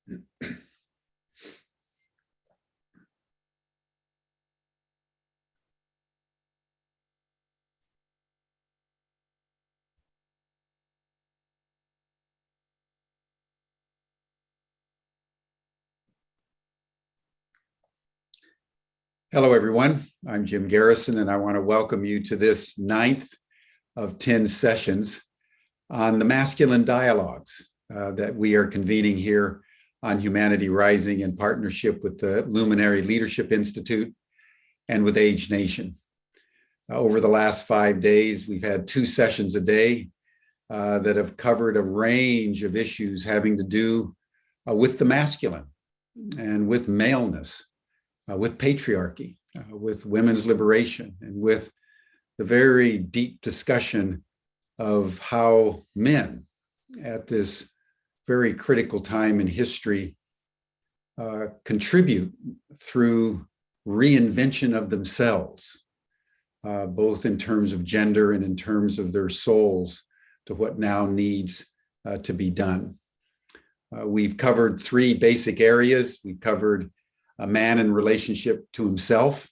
Hello, everyone. I'm Jim Garrison, and I want to welcome you to this 9th of 10 sessions on the masculine dialogues that we are convening here on Humanity Rising in partnership with the Luminary Leadership Institute and with Age Nation. Over the last 5 days, we've had 2 sessions a day that have covered a range of issues having to do with the masculine and with maleness. With patriarchy, with women's liberation, and with the very deep discussion of how men at this very critical time in history contribute through reinvention of themselves, both in terms of gender and in terms of their souls, to what now needs to be done. We've covered 3 basic areas. We've covered a man in relationship to himself,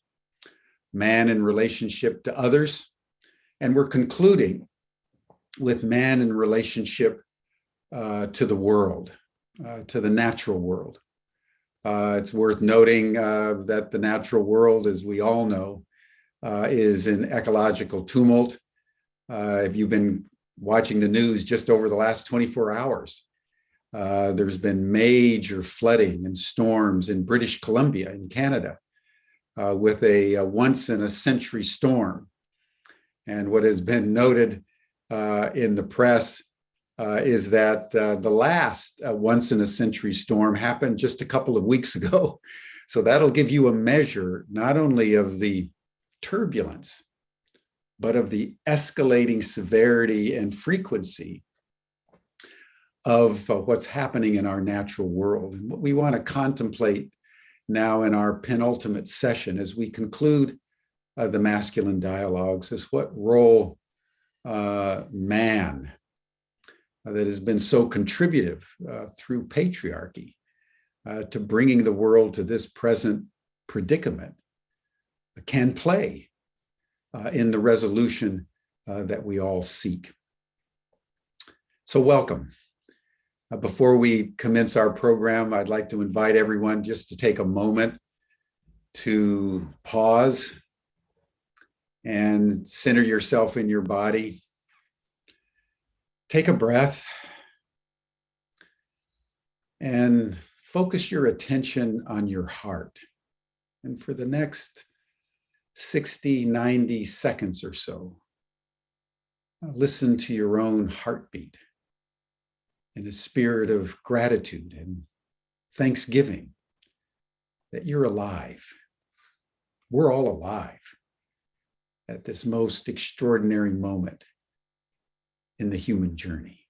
man in relationship to others, and we're concluding with man in relationship to the world, to the natural world. It's worth noting that the natural world, as we all know, is in ecological tumult. If you've been watching the news just over the last 24 hours, there's been major flooding and storms in British Columbia in Canada with a once-in-a-century storm. And what has been noted in the press is that the last once-in-a-century storm happened just a couple of weeks ago. So that'll give you a measure not only of the turbulence, but of the escalating severity and frequency of what's happening in our natural world. And what we want to contemplate now in our penultimate session as we conclude the masculine dialogues is what role man that has been so contributive through patriarchy to bringing the world to this present predicament can play in the resolution that we all seek. So welcome. Before we commence our program, I'd like to invite everyone just to take a moment to pause and center yourself in your body. Take a breath and focus your attention on your heart. And for the next 60, 90 seconds or so, listen to your own heartbeat in a spirit of gratitude and thanksgiving that you're alive. We're all alive at this most extraordinary moment in the human journey.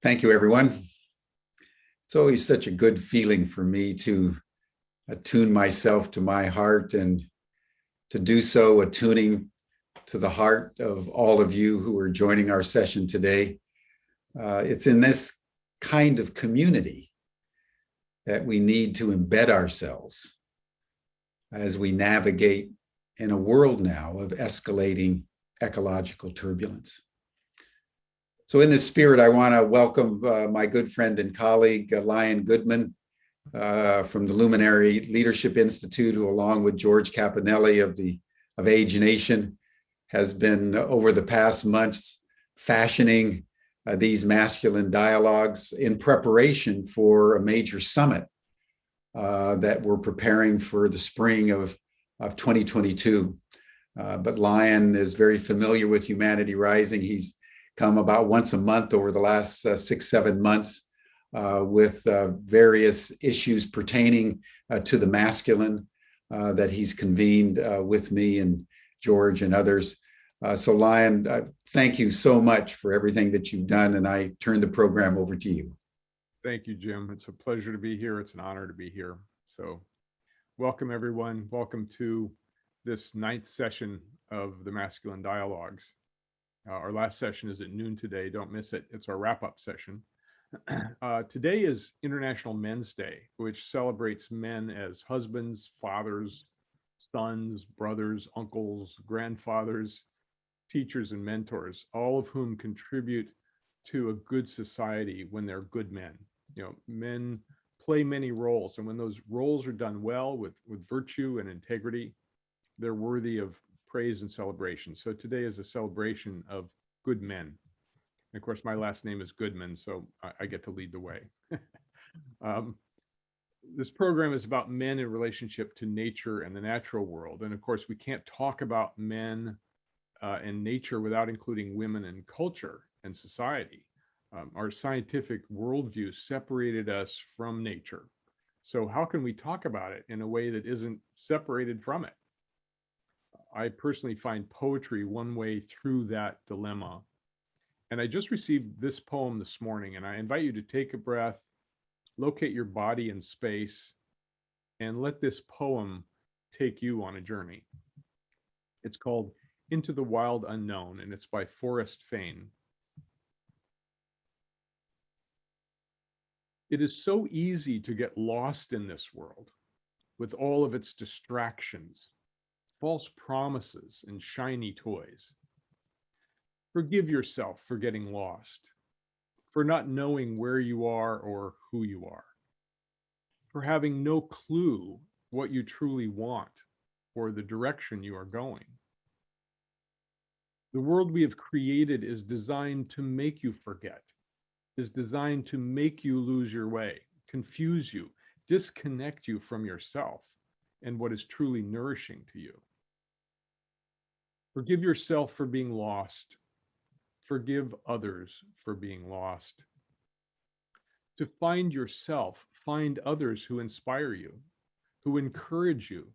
Thank you, everyone. It's always such a good feeling for me to attune myself to my heart, and to do so attuning to the heart of all of you who are joining our session today. It's in this kind of community that we need to embed ourselves as we navigate in a world now of escalating ecological turbulence. So in this spirit, I want to welcome my good friend and colleague, Riane Goodman, from the Luminary Leadership Institute, who, along with George Caponelli of Age Nation, has been over the past months fashioning these masculine dialogues in preparation for a major summit that we're preparing for the spring of 2022. But Riane is very familiar with Humanity Rising. He's come about once a month over the last 6-7 months with various issues pertaining to the masculine that he's convened with me and George and others. So Riane, thank you so much for everything that you've done, and I turn the program over to you. Thank you, Jim. It's a pleasure to be here. It's an honor to be here. So welcome, everyone. Welcome to this 9th session of the Masculine Dialogues. Our last session is at noon today. Don't miss it. It's our wrap-up session. Today is International Men's Day, which celebrates men as husbands, fathers, sons, brothers, uncles, grandfathers, teachers, and mentors, all of whom contribute to a good society when they're good men. You know, men play many roles, and when those roles are done well with virtue and integrity, they're worthy of praise and celebration. So today is a celebration of good men. And of course, my last name is Goodman, so I get to lead the way. This program is about men in relationship to nature and the natural world. And of course, we can't talk about men and nature without including women and culture and society. Our scientific worldview separated us from nature. So how can we talk about it in a way that isn't separated from it? I personally find poetry one way through that dilemma. And I just received this poem this morning, and I invite you to take a breath, locate your body in space, and let this poem take you on a journey. It's called Into the Wild Unknown, and it's by Forrest Fane. It is so easy to get lost in this world with all of its distractions, false promises, and shiny toys. Forgive yourself for getting lost, for not knowing where you are or who you are, for having no clue what you truly want or the direction you are going. The world we have created is designed to make you forget, is designed to make you lose your way, confuse you, disconnect you from yourself and what is truly nourishing to you. Forgive yourself for being lost. Forgive others for being lost. To find yourself, find others who inspire you, who encourage you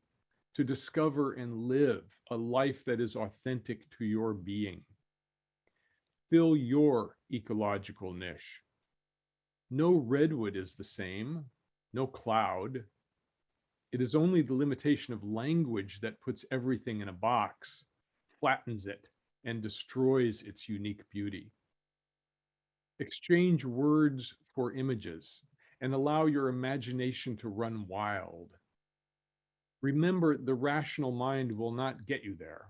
to discover and live a life that is authentic to your being. Fill your ecological niche. No redwood is the same, no cloud. It is only the limitation of language that puts everything in a box, flattens it, and destroys its unique beauty. Exchange words for images and allow your imagination to run wild. Remember, the rational mind will not get you there.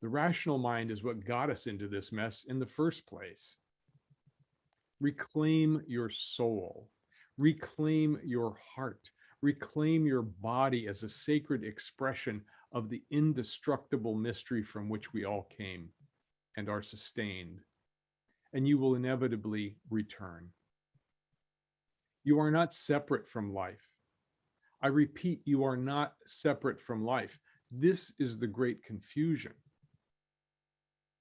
The rational mind is what got us into this mess in the first place. Reclaim your soul. Reclaim your heart. Reclaim your body as a sacred expression of the indestructible mystery from which we all came and are sustained, and you will inevitably return. You are not separate from life. I repeat, you are not separate from life. This is the great confusion.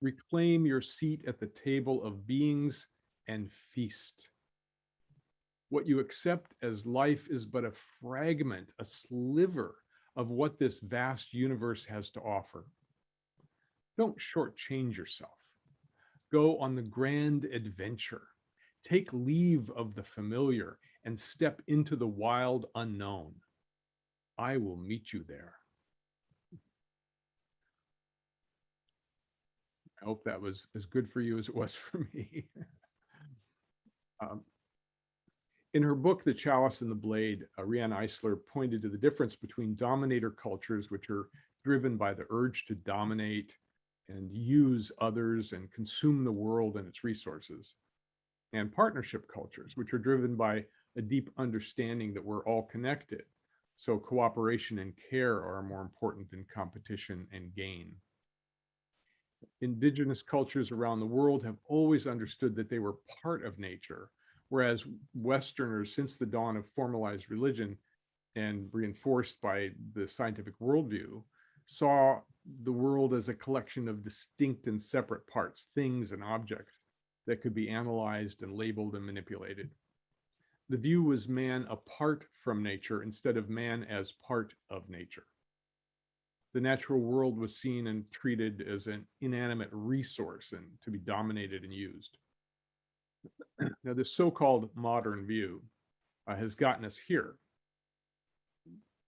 Reclaim your seat at the table of beings and feast. What you accept as life is but a fragment, a sliver of what this vast universe has to offer. Don't shortchange yourself. Go on the grand adventure. Take leave of the familiar and step into the wild unknown. I will meet you there. I hope that was as good for you as it was for me. In her book, The Chalice and the Blade, Riane Eisler pointed to the difference between dominator cultures, which are driven by the urge to dominate and use others and consume the world and its resources, and partnership cultures, which are driven by a deep understanding that we're all connected. So cooperation and care are more important than competition and gain. Indigenous cultures around the world have always understood that they were part of nature, whereas Westerners, since the dawn of formalized religion and reinforced by the scientific worldview, saw the world as a collection of distinct and separate parts, things and objects that could be analyzed and labeled and manipulated. The view was man apart from nature instead of man as part of nature. The natural world was seen and treated as an inanimate resource and to be dominated and used. Now, this so-called modern view has gotten us here.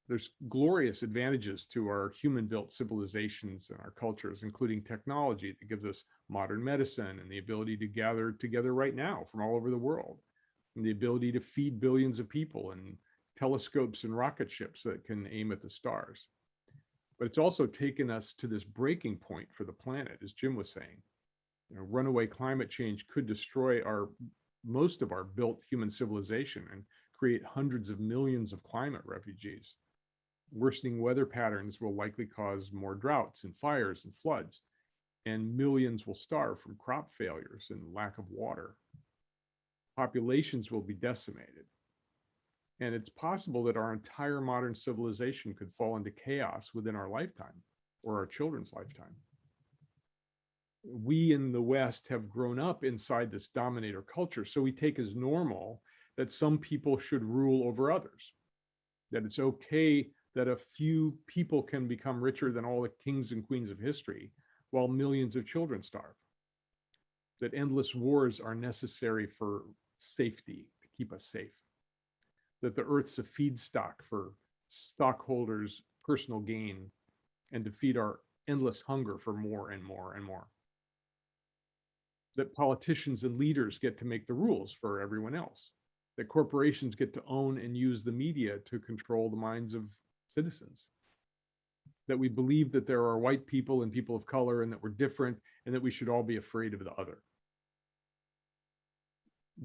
There's glorious advantages to our human-built civilizations and our cultures, including technology that gives us modern medicine and the ability to gather together right now from all over the world, and the ability to feed billions of people, and telescopes and rocket ships that can aim at the stars. But it's also taken us to this breaking point for the planet, as Jim was saying. Runaway climate change could destroy most of our built human civilization and create hundreds of millions of climate refugees. Worsening weather patterns will likely cause more droughts and fires and floods, and millions will starve from crop failures and lack of water. Populations will be decimated. And it's possible that our entire modern civilization could fall into chaos within our lifetime or our children's lifetime. We in the West have grown up inside this dominator culture, so we take as normal that some people should rule over others, that it's okay that a few people can become richer than all the kings and queens of history while millions of children starve, that endless wars are necessary for safety, to keep us safe, that the earth's a feedstock for stockholders' personal gain and to feed our endless hunger for more and more and more, that politicians and leaders get to make the rules for everyone else, that corporations get to own and use the media to control the minds of citizens, that we believe that there are white people and people of color and that we're different and that we should all be afraid of the other.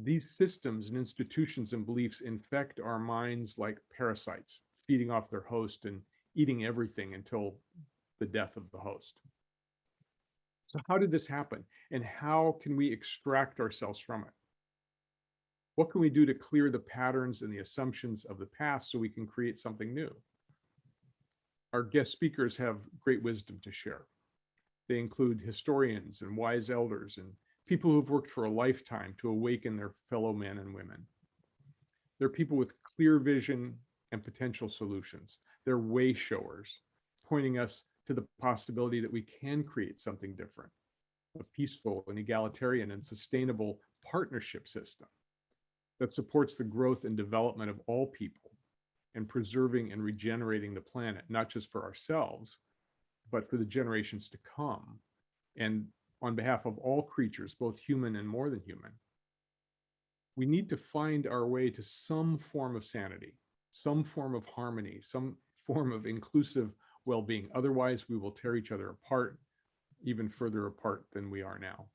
These systems and institutions and beliefs infect our minds like parasites, feeding off their host and eating everything until the death of the host. So how did this happen? And how can we extract ourselves from it? What can we do to clear the patterns and the assumptions of the past so we can create something new? Our guest speakers have great wisdom to share. They include historians and wise elders and people who've worked for a lifetime to awaken their fellow men and women. They're people with clear vision and potential solutions. They're way showers, pointing us to the possibility that we can create something different, a peaceful and egalitarian and sustainable partnership system that supports the growth and development of all people and preserving and regenerating the planet, not just for ourselves, but for the generations to come, and on behalf of all creatures, both human and more than human. We need to find our way to some form of sanity, some form of harmony, some form of inclusive well-being. Otherwise, we will tear each other apart, even further apart than we are now.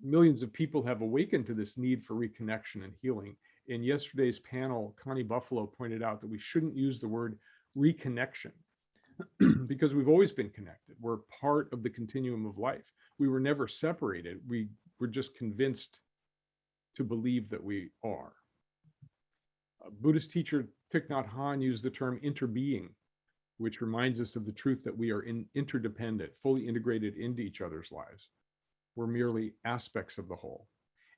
Millions of people have awakened to this need for reconnection and healing. In yesterday's panel, Connie Buffalo pointed out that we shouldn't use the word reconnection because we've always been connected. We're part of the continuum of life. We were never separated. We were just convinced to believe that we are. Buddhist teacher Thich Nhat Hanh used the term interbeing, which reminds us of the truth that we are interdependent, fully integrated into each other's lives. We're merely aspects of the whole.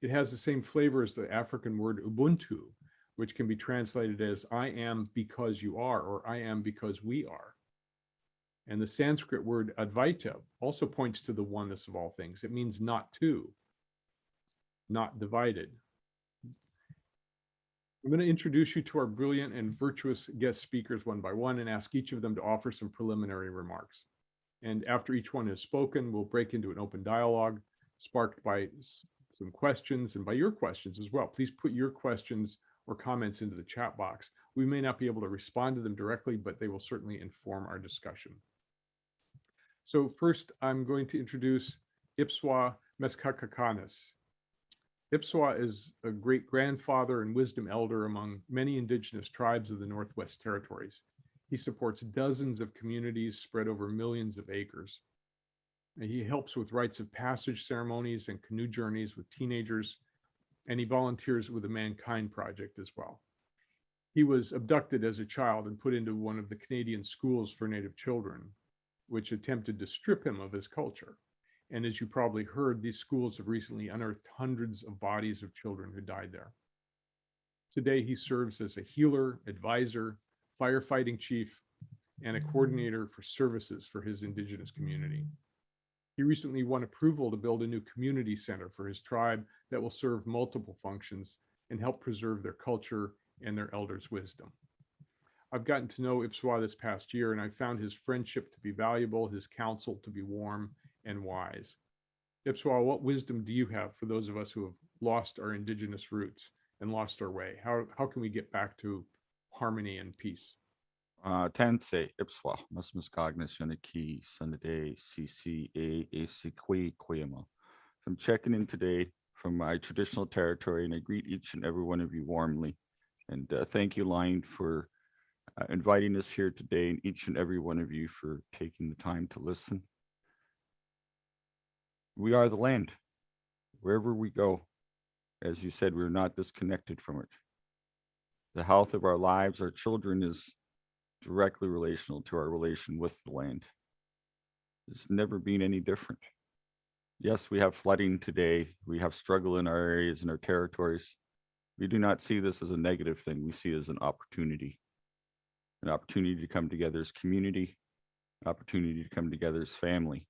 It has the same flavor as the African word Ubuntu, which can be translated as I am because you are, or I am because we are. And the Sanskrit word Advaita also points to the oneness of all things. It means not two, not divided, I'm going to introduce you to our brilliant and virtuous guest speakers one by one and ask each of them to offer some preliminary remarks. And after each one has spoken, we'll break into an open dialogue sparked by some questions and by your questions as well. Please put your questions or comments into the chat box. We may not be able to respond to them directly, but they will certainly inform our discussion. So first, I'm going to introduce Ipswa Meskakakanis. Ipswa is a great grandfather and wisdom elder among many indigenous tribes of the Northwest Territories. He supports dozens of communities spread over millions of acres. And he helps with rites of passage ceremonies and canoe journeys with teenagers, and he volunteers with the Mankind Project as well. He was abducted as a child and put into one of the Canadian schools for Native children, which attempted to strip him of his culture. And as you probably heard, these schools have recently unearthed hundreds of bodies of children who died there. Today, he serves as a healer, advisor, firefighting chief, and a coordinator for services for his Indigenous community. He recently won approval to build a new community center for his tribe that will serve multiple functions and help preserve their culture and their elders' wisdom. I've gotten to know Ipswa this past year, and I found his friendship to be valuable, his counsel to be warm and wise. Ipswa, what wisdom do you have for those of us who have lost our Indigenous roots and lost our way? How can we get back to harmony and peace? Tense Ipswa, Musmus Cognis Yanaki, Sunday, CCA, Asikwe, Kwema. I'm checking in today from my traditional territory, and I greet each and every one of you warmly. And thank you, Lion, for inviting us here today, and each and every one of you for taking the time to listen. We are the land. Wherever we go, as you said, we're not disconnected from it. The health of our lives, our children, is directly relational to our relation with the land. It's never been any different. Yes, we have flooding today. We have struggle in our areas and our territories. We do not see this as a negative thing. We see it as an opportunity to come together as community, an opportunity to come together as family.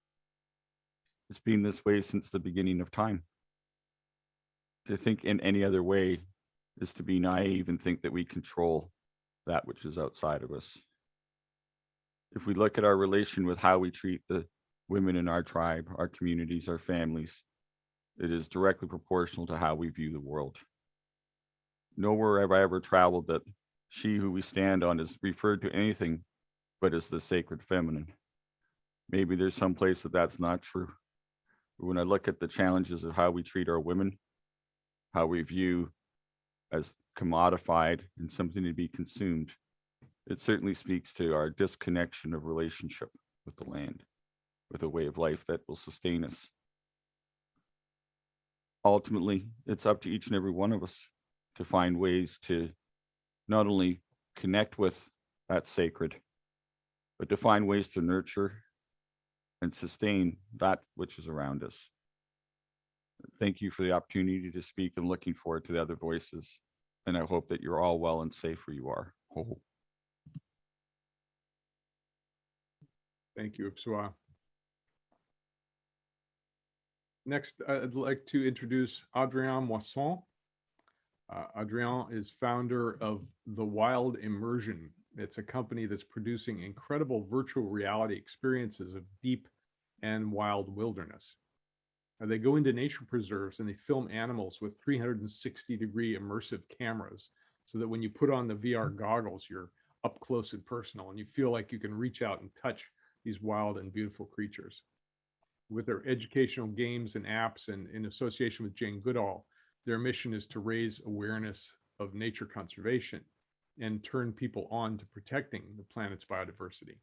It's been this way since the beginning of time. To think in any other way is to be naive and think that we control that which is outside of us. If we look at our relation with how we treat the women in our tribe, our communities, our families, it is directly proportional to how we view the world. Nowhere have I ever traveled that she who we stand on is referred to anything but as the sacred feminine. Maybe there's some place that that's not true. But when I look at the challenges of how we treat our women, how we view as commodified and something to be consumed, it certainly speaks to our disconnection of relationship with the land, with a way of life that will sustain us. Ultimately, it's up to each and every one of us to find ways to not only connect with that sacred, but to find ways to nurture and sustain that which is around us. Thank you for the opportunity to speak, and looking forward to the other voices. And I hope that you're all well and safe where you are. Oh. Thank you, Ipswa. Next, I'd like to introduce Adrien Moisson. Adrien is founder of the Wild Immersion. It's a company that's producing incredible virtual reality experiences of deep and wild wilderness. They go into nature preserves and they film animals with 360-degree immersive cameras, so that when you put on the VR goggles, you're up close and personal, and you feel like you can reach out and touch these wild and beautiful creatures. With their educational games and apps, and in association with Jane Goodall, their mission is to raise awareness of nature conservation and turn people on to protecting the planet's biodiversity.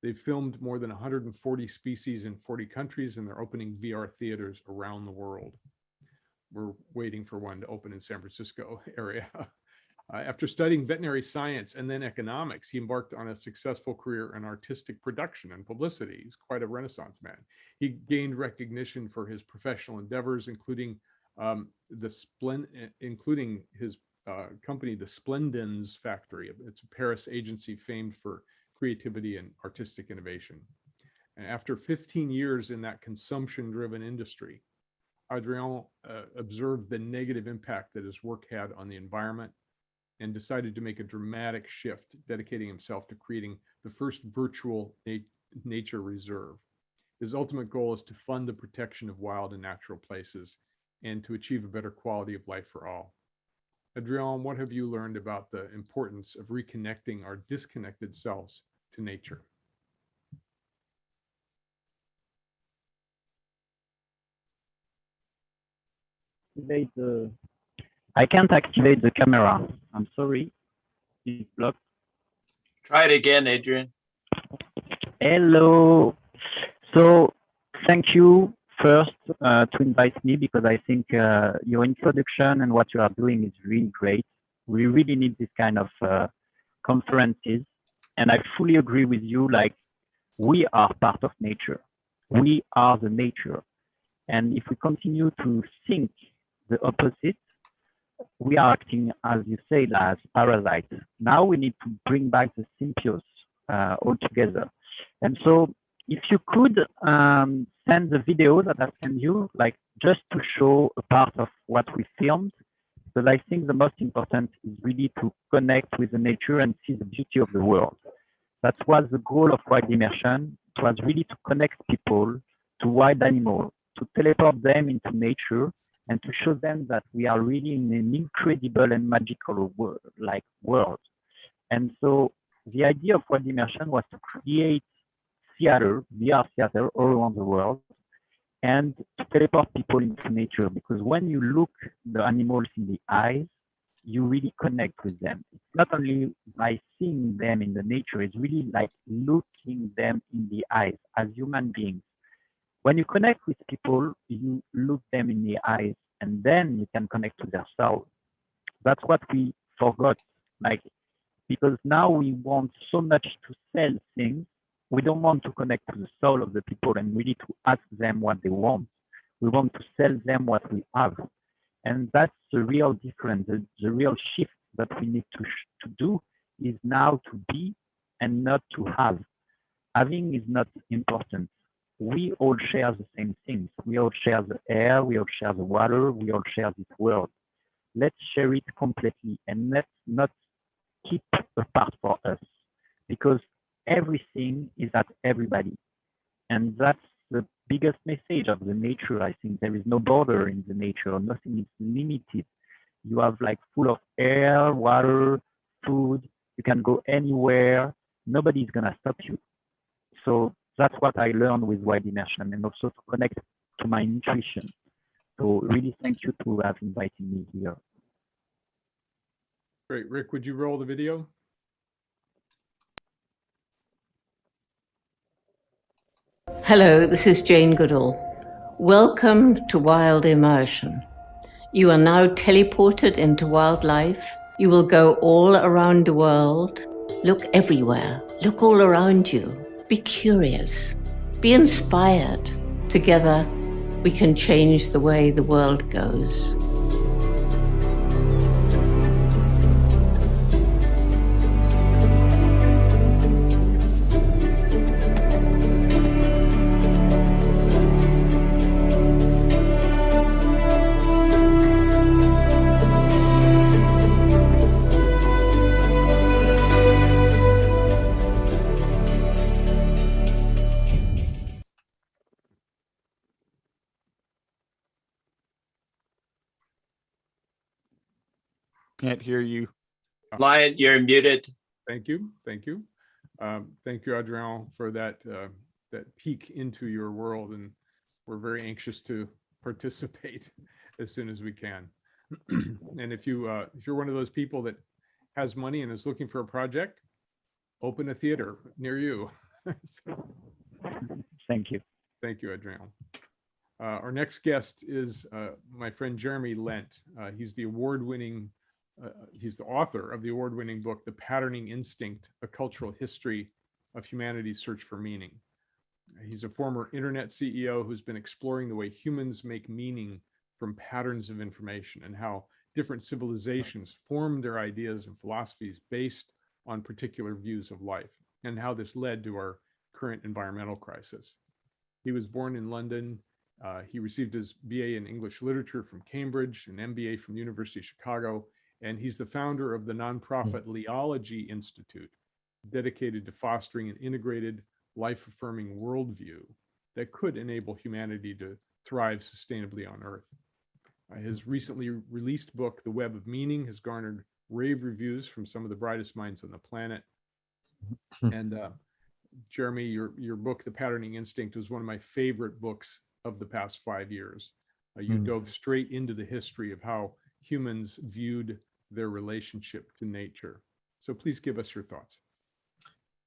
They've filmed more than 140 species in 40 countries, and they're opening VR theaters around the world. We're waiting for one to open in San Francisco area. After studying veterinary science and then economics, he embarked on a successful career in artistic production and publicity. He's quite a Renaissance man. He gained recognition for his professional endeavors, including his company, the Splendens Factory. It's a Paris agency famed for creativity and artistic innovation. And after 15 years in that consumption-driven industry, Adrien observed the negative impact that his work had on the environment, and decided to make a dramatic shift, dedicating himself to creating the first virtual nature reserve. His ultimate goal is to fund the protection of wild and natural places and to achieve a better quality of life for all. Adrian, what have you learned about the importance of reconnecting our disconnected selves to nature? I can't activate the camera. I'm sorry. It's blocked. Try it again, Adrian. Hello. So thank you first to invite me, because I think your introduction and what you are doing is really great. We really need this kind of conferences. And I fully agree with you, like, we are part of nature. We are the nature. And if we continue to think the opposite, we are acting, as you say, as parasites. Now we need to bring back the symbiose altogether. And so if you could send the video that I send you, like, just to show a part of what we filmed, because I think the most important is really to connect with the nature and see the beauty of the world. That was the goal of Wild Immersion. It was really to connect people to wild animals, to teleport them into nature, and to show them that we are really in an incredible and magical world. And so the idea of Wild Immersion was to create theater, VR theater all around the world, and to teleport people into nature, because when you look the animals in the eyes, you really connect with them. It's not only by seeing them in the nature, it's really like looking them in the eyes as human beings. When you connect with people, you look them in the eyes, and then you can connect to their soul. That's what we forgot, like, because now we want so much to sell things. We don't want to connect to the soul of the people and really to ask them what they want. We want to sell them what we have. And that's the real difference. The real shift that we need to do is now to be and not to have. Having is not important. We all share the same things. We all share the air, we all share the water, we all share this world. Let's share it completely, and let's not keep a part for us, because everything is at everybody. And that's the biggest message of the nature. I think there is no border in the nature. Nothing is limited. You have like full of air, water, food. You can go anywhere. Nobody's gonna stop you. So that's what I learned with Wild Immersion, and also to connect to my intuition. So really thank you to have invited me here. Great. Rick, would you roll the video? Hello, this is Jane Goodall. Welcome to Wild Immersion. You are now teleported into wildlife. You will go all around the world. Look everywhere. Look all around you. Be curious. Be inspired. Together, we can change the way the world goes. Can't hear you. Lion, you're muted. Thank you. Thank you. Thank you, Adrian, for that peek into your world. And we're very anxious to participate as soon as we can. And if you're one of those people that has money and is looking for a project, open a theater near you. So, Thank you. thank you, Adrian. Our next guest is my friend Jeremy Lent. He's the award-winning he's the author of the award-winning book, The Patterning Instinct, A Cultural History of Humanity's Search for Meaning. He's a former internet CEO who's been exploring the way humans make meaning from patterns of information and how different civilizations form their ideas and philosophies based on particular views of life, and how this led to our current environmental crisis. He was born in London. He received his BA in English Literature from Cambridge, an MBA from the University of Chicago, And he's the founder of the nonprofit Leology Institute, dedicated to fostering an integrated, life-affirming worldview that could enable humanity to thrive sustainably on Earth. His recently released book, The Web of Meaning, has garnered rave reviews from some of the brightest minds on the planet. And Jeremy, your book, The Patterning Instinct, was one of my favorite books of the past 5 years. You dove straight into the history of how humans viewed their relationship to nature. So please give us your thoughts.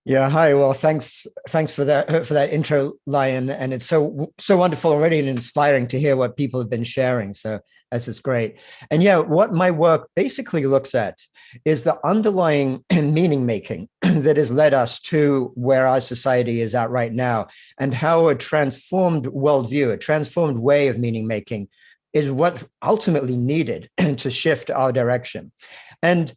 Yeah, hi. Well, thanks for that intro, Lion. And it's so wonderful already and inspiring to hear what people have been sharing. So this is great. And yeah, what my work basically looks at is the underlying meaning making that has led us to where our society is at right now, and how a transformed worldview, a transformed way of meaning making, is what ultimately needed to shift our direction. And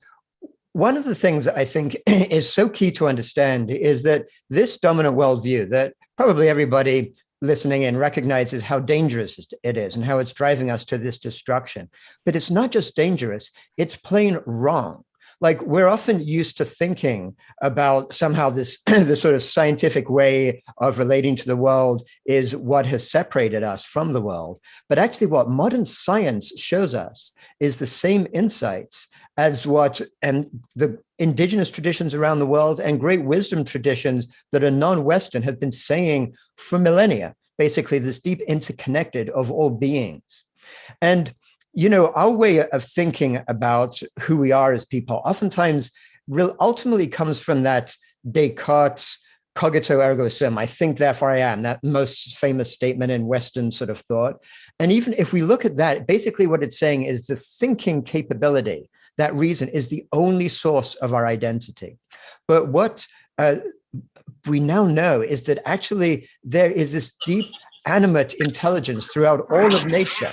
one of the things that I think is so key to understand is that this dominant worldview that probably everybody listening in recognizes how dangerous it is and how it's driving us to this destruction. But it's not just dangerous, it's plain wrong. Like, we're often used to thinking about somehow this sort of scientific way of relating to the world is what has separated us from the world. But actually what modern science shows us is the same insights as what the indigenous traditions around the world and great wisdom traditions that are non-Western have been saying for millennia, basically this deep interconnected of all beings. And our way of thinking about who we are as people oftentimes ultimately comes from that Descartes' cogito ergo sum, I think, therefore I am, that most famous statement in Western sort of thought. And even if we look at that, basically what it's saying is the thinking capability, that reason, is the only source of our identity. But what we now know is that actually there is this deep animate intelligence throughout all of nature.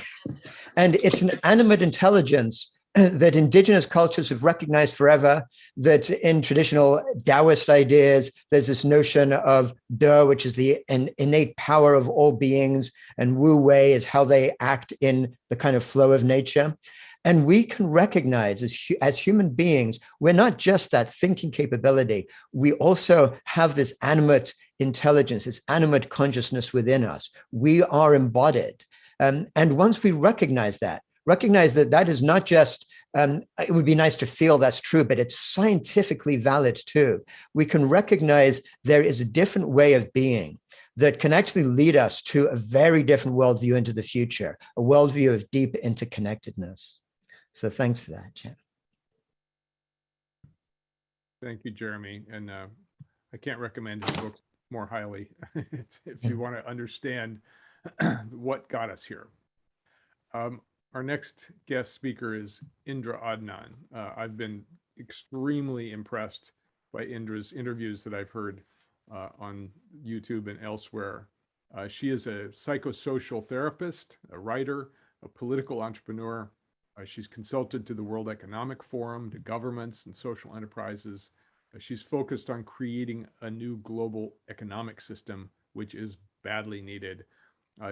And it's an animate intelligence that indigenous cultures have recognized forever, that in traditional Taoist ideas, there's this notion of De, which is the innate power of all beings, and Wu Wei is how they act in the kind of flow of nature. And we can recognize as human beings, we're not just that thinking capability, we also have this animate intelligence, this animate consciousness within us. We are embodied. And once we recognize that that is not just, it would be nice to feel that's true, but it's scientifically valid too. We can recognize there is a different way of being that can actually lead us to a very different worldview into the future, a worldview of deep interconnectedness. So thanks for that, Jen. Thank you, Jeremy. And I can't recommend his book more highly if you want to understand what got us here. Our next guest speaker is Indra Adnan. I've been extremely impressed by Indra's interviews that I've heard on YouTube and elsewhere. She is a psychosocial therapist, a writer, a political entrepreneur. She's consulted to the World Economic Forum, to governments and social enterprises. She's focused on creating a new global economic system, which is badly needed.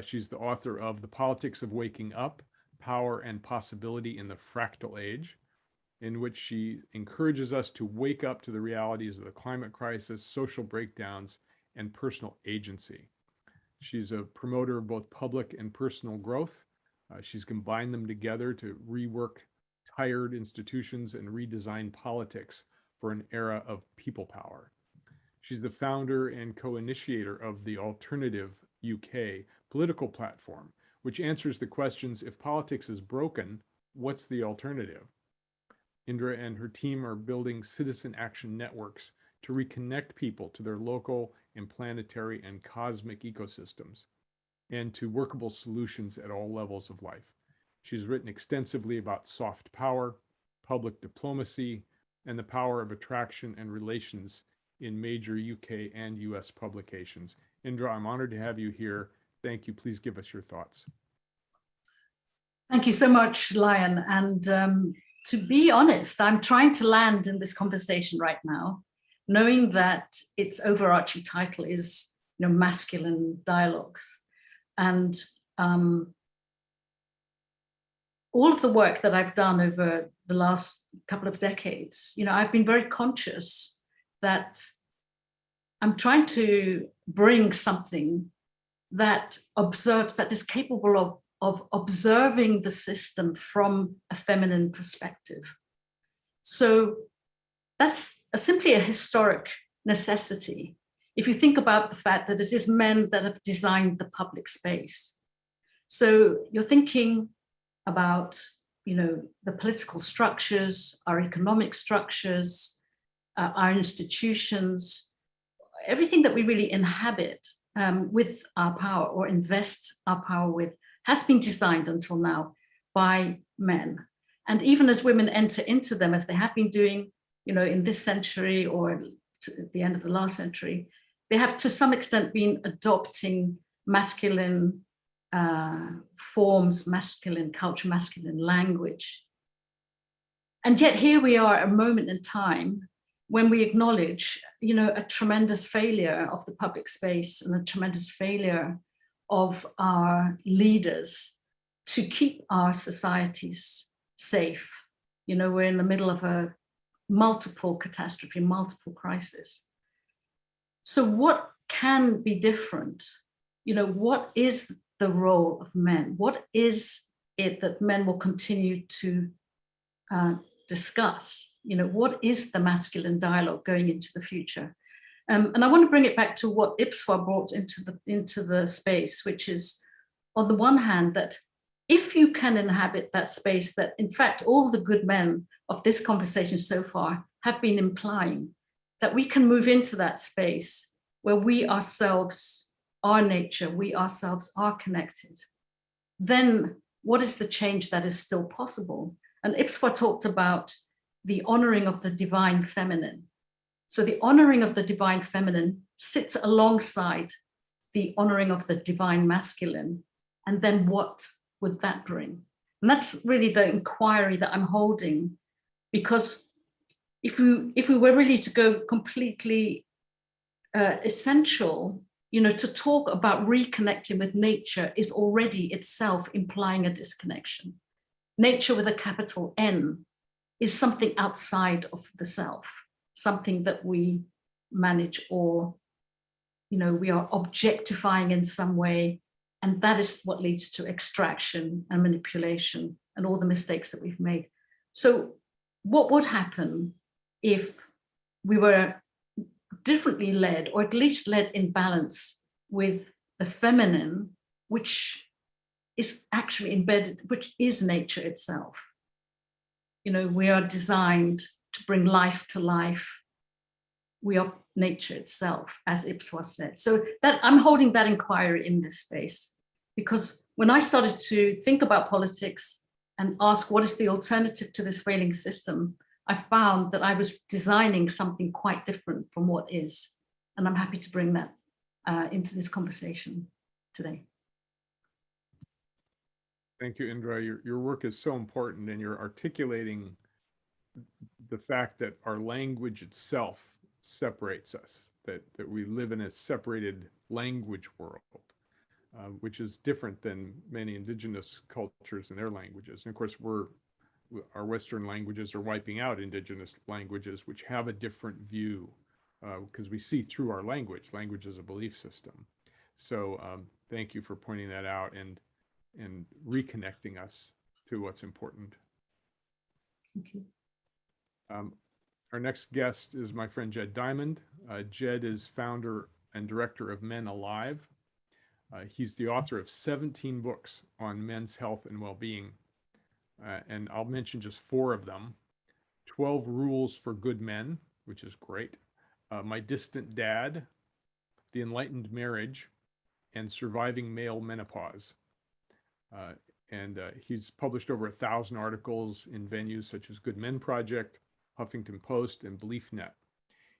She's the author of The Politics of Waking Up, Power and Possibility in the Fractal Age, in which she encourages us to wake up to the realities of the climate crisis, social breakdowns, and personal agency. She's a promoter of both public and personal growth. She's combined them together to rework tired institutions and redesign politics for an era of people power. She's the founder and co-initiator of the Alternative UK political platform, which answers the questions: if politics is broken, what's the alternative? Indra and her team are building citizen action networks to reconnect people to their local and planetary and cosmic ecosystems, and to workable solutions at all levels of life. She's written extensively about soft power, public diplomacy, and the power of attraction and relations in major UK and US publications. Indra, I'm honored to have you here. Thank you. Please give us your thoughts. Thank you so much, Lion. And to be honest, I'm trying to land in this conversation right now, knowing that its overarching title is, masculine dialogues. And all of the work that I've done over the last couple of decades, I've been very conscious that I'm trying to bring something that observes, that is capable of observing the system from a feminine perspective. So that's simply a historic necessity. If you think about the fact that it is men that have designed the public space. So you're thinking about, the political structures, our economic structures, our institutions, everything that we really inhabit with our power or invest our power with has been designed until now by men. And even as women enter into them, as they have been doing, in this century or at the end of the last century, they have to some extent been adopting masculine forms, masculine culture, masculine language. And yet here we are at a moment in time when we acknowledge, a tremendous failure of the public space and a tremendous failure of our leaders to keep our societies safe. We're in the middle of a multiple catastrophe, multiple crisis. So what can be different? What is the role of men? What is it that men will continue to discuss? What is the masculine dialogue going into the future? And I want to bring it back to what Ipswar brought into the space, which is, on the one hand, that if you can inhabit that space that, in fact, all the good men of this conversation so far have been implying, that we can move into that space where we ourselves are nature, we ourselves are connected, then what is the change that is still possible? And Ipswar talked about the honoring of the divine feminine. So the honoring of the divine feminine sits alongside the honoring of the divine masculine. And then what would that bring? And that's really the inquiry that I'm holding, because if we were really to go completely essential, to talk about reconnecting with nature is already itself implying a disconnection. Nature with a capital N is something outside of the self, something that we manage or, we are objectifying in some way. And that is what leads to extraction and manipulation and all the mistakes that we've made. So what would happen if we were differently led, or at least led in balance with the feminine, which is actually embedded, which is nature itself? We are designed to bring life to life. We are nature itself, as Ipswar said. So that I'm holding that inquiry in this space, because when I started to think about politics and ask what is the alternative to this failing system, I found that I was designing something quite different from what is. And I'm happy to bring that into this conversation today. Thank you, Indra. Your work is so important, and you're articulating the fact that our language itself separates us, that we live in a separated language world, which is different than many indigenous cultures and their languages. And of course, our Western languages are wiping out indigenous languages, which have a different view, because we see through our language. Language is a belief system. So thank you for pointing that out and reconnecting us to what's important. Thank you. Our next guest is my friend Jed Diamond. Jed is founder and director of Men Alive. He's the author of 17 books on men's health and well-being. And I'll mention just 4 of them. 12 Rules for Good Men, which is great. My Distant Dad, The Enlightened Marriage, and Surviving Male Menopause. He's published over 1,000 articles in venues such as Good Men Project, Huffington Post, and BeliefNet.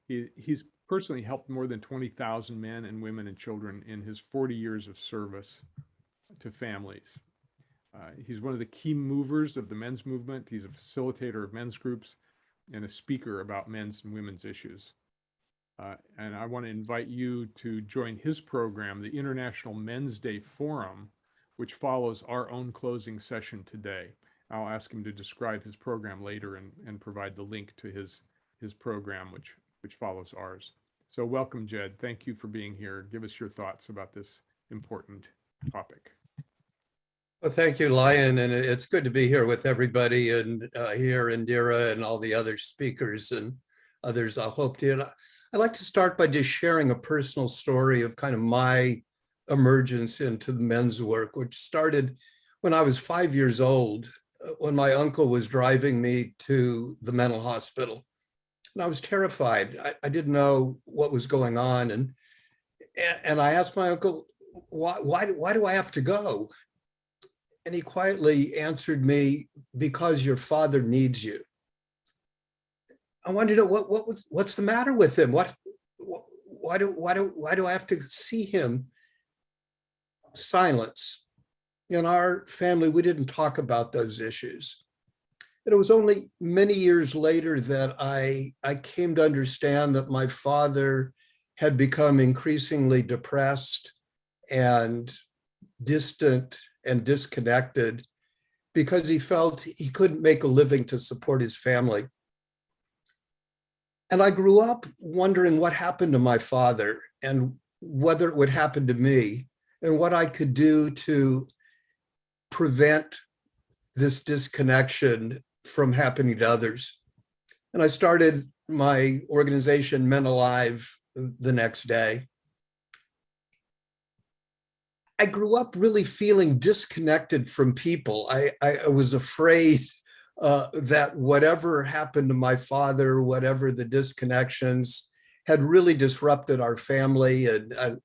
He's personally helped more than 20,000 men and women and children in his 40 years of service to families. He's one of the key movers of the men's movement. He's a facilitator of men's groups and a speaker about men's and women's issues. And I want to invite you to join his program, the International Men's Day Forum, which follows our own closing session today. I'll ask him to describe his program later and provide the link to his program, which follows ours. So welcome, Jed. Thank you for being here. Give us your thoughts about this important topic. Well, thank you, Lion, and it's good to be here with everybody, and here Indra and all the other speakers and others I hope to. And I'd like to start by just sharing a personal story of kind of my emergence into the men's work, which started when I was 5 years old, when my uncle was driving me to the mental hospital. And I was terrified. I didn't know what was going on. And I asked my uncle, why do I have to go? And he quietly answered me, because your father needs you. I wanted to know what's the matter with him? Why do I have to see him? Silence. In our family, we didn't talk about those issues. And it was only many years later that I came to understand that my father had become increasingly depressed and distant and disconnected because he felt he couldn't make a living to support his family. And I grew up wondering what happened to my father and whether it would happen to me and what I could do to prevent this disconnection from happening to others. And I started my organization, Men Alive, the next day. I grew up really feeling disconnected from people. I was afraid that whatever happened to my father, whatever the disconnections, had really disrupted our family.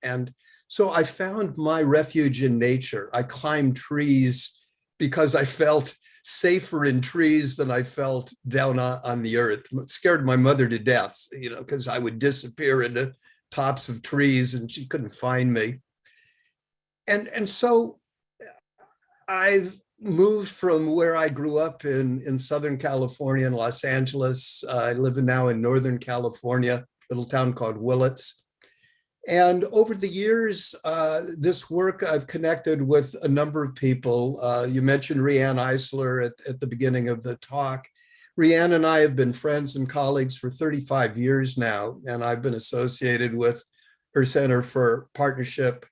And so I found my refuge in nature. I climbed trees because I felt safer in trees than I felt down on the earth. It scared my mother to death, because I would disappear into tops of trees and she couldn't find me. And so I've moved from where I grew up in Southern California, in Los Angeles. I live now in Northern California, a little town called Willits. And over the years, this work, I've connected with a number of people. You mentioned Riane Eisler at the beginning of the talk. Riane and I have been friends and colleagues for 35 years now, and I've been associated with her Center for Partnership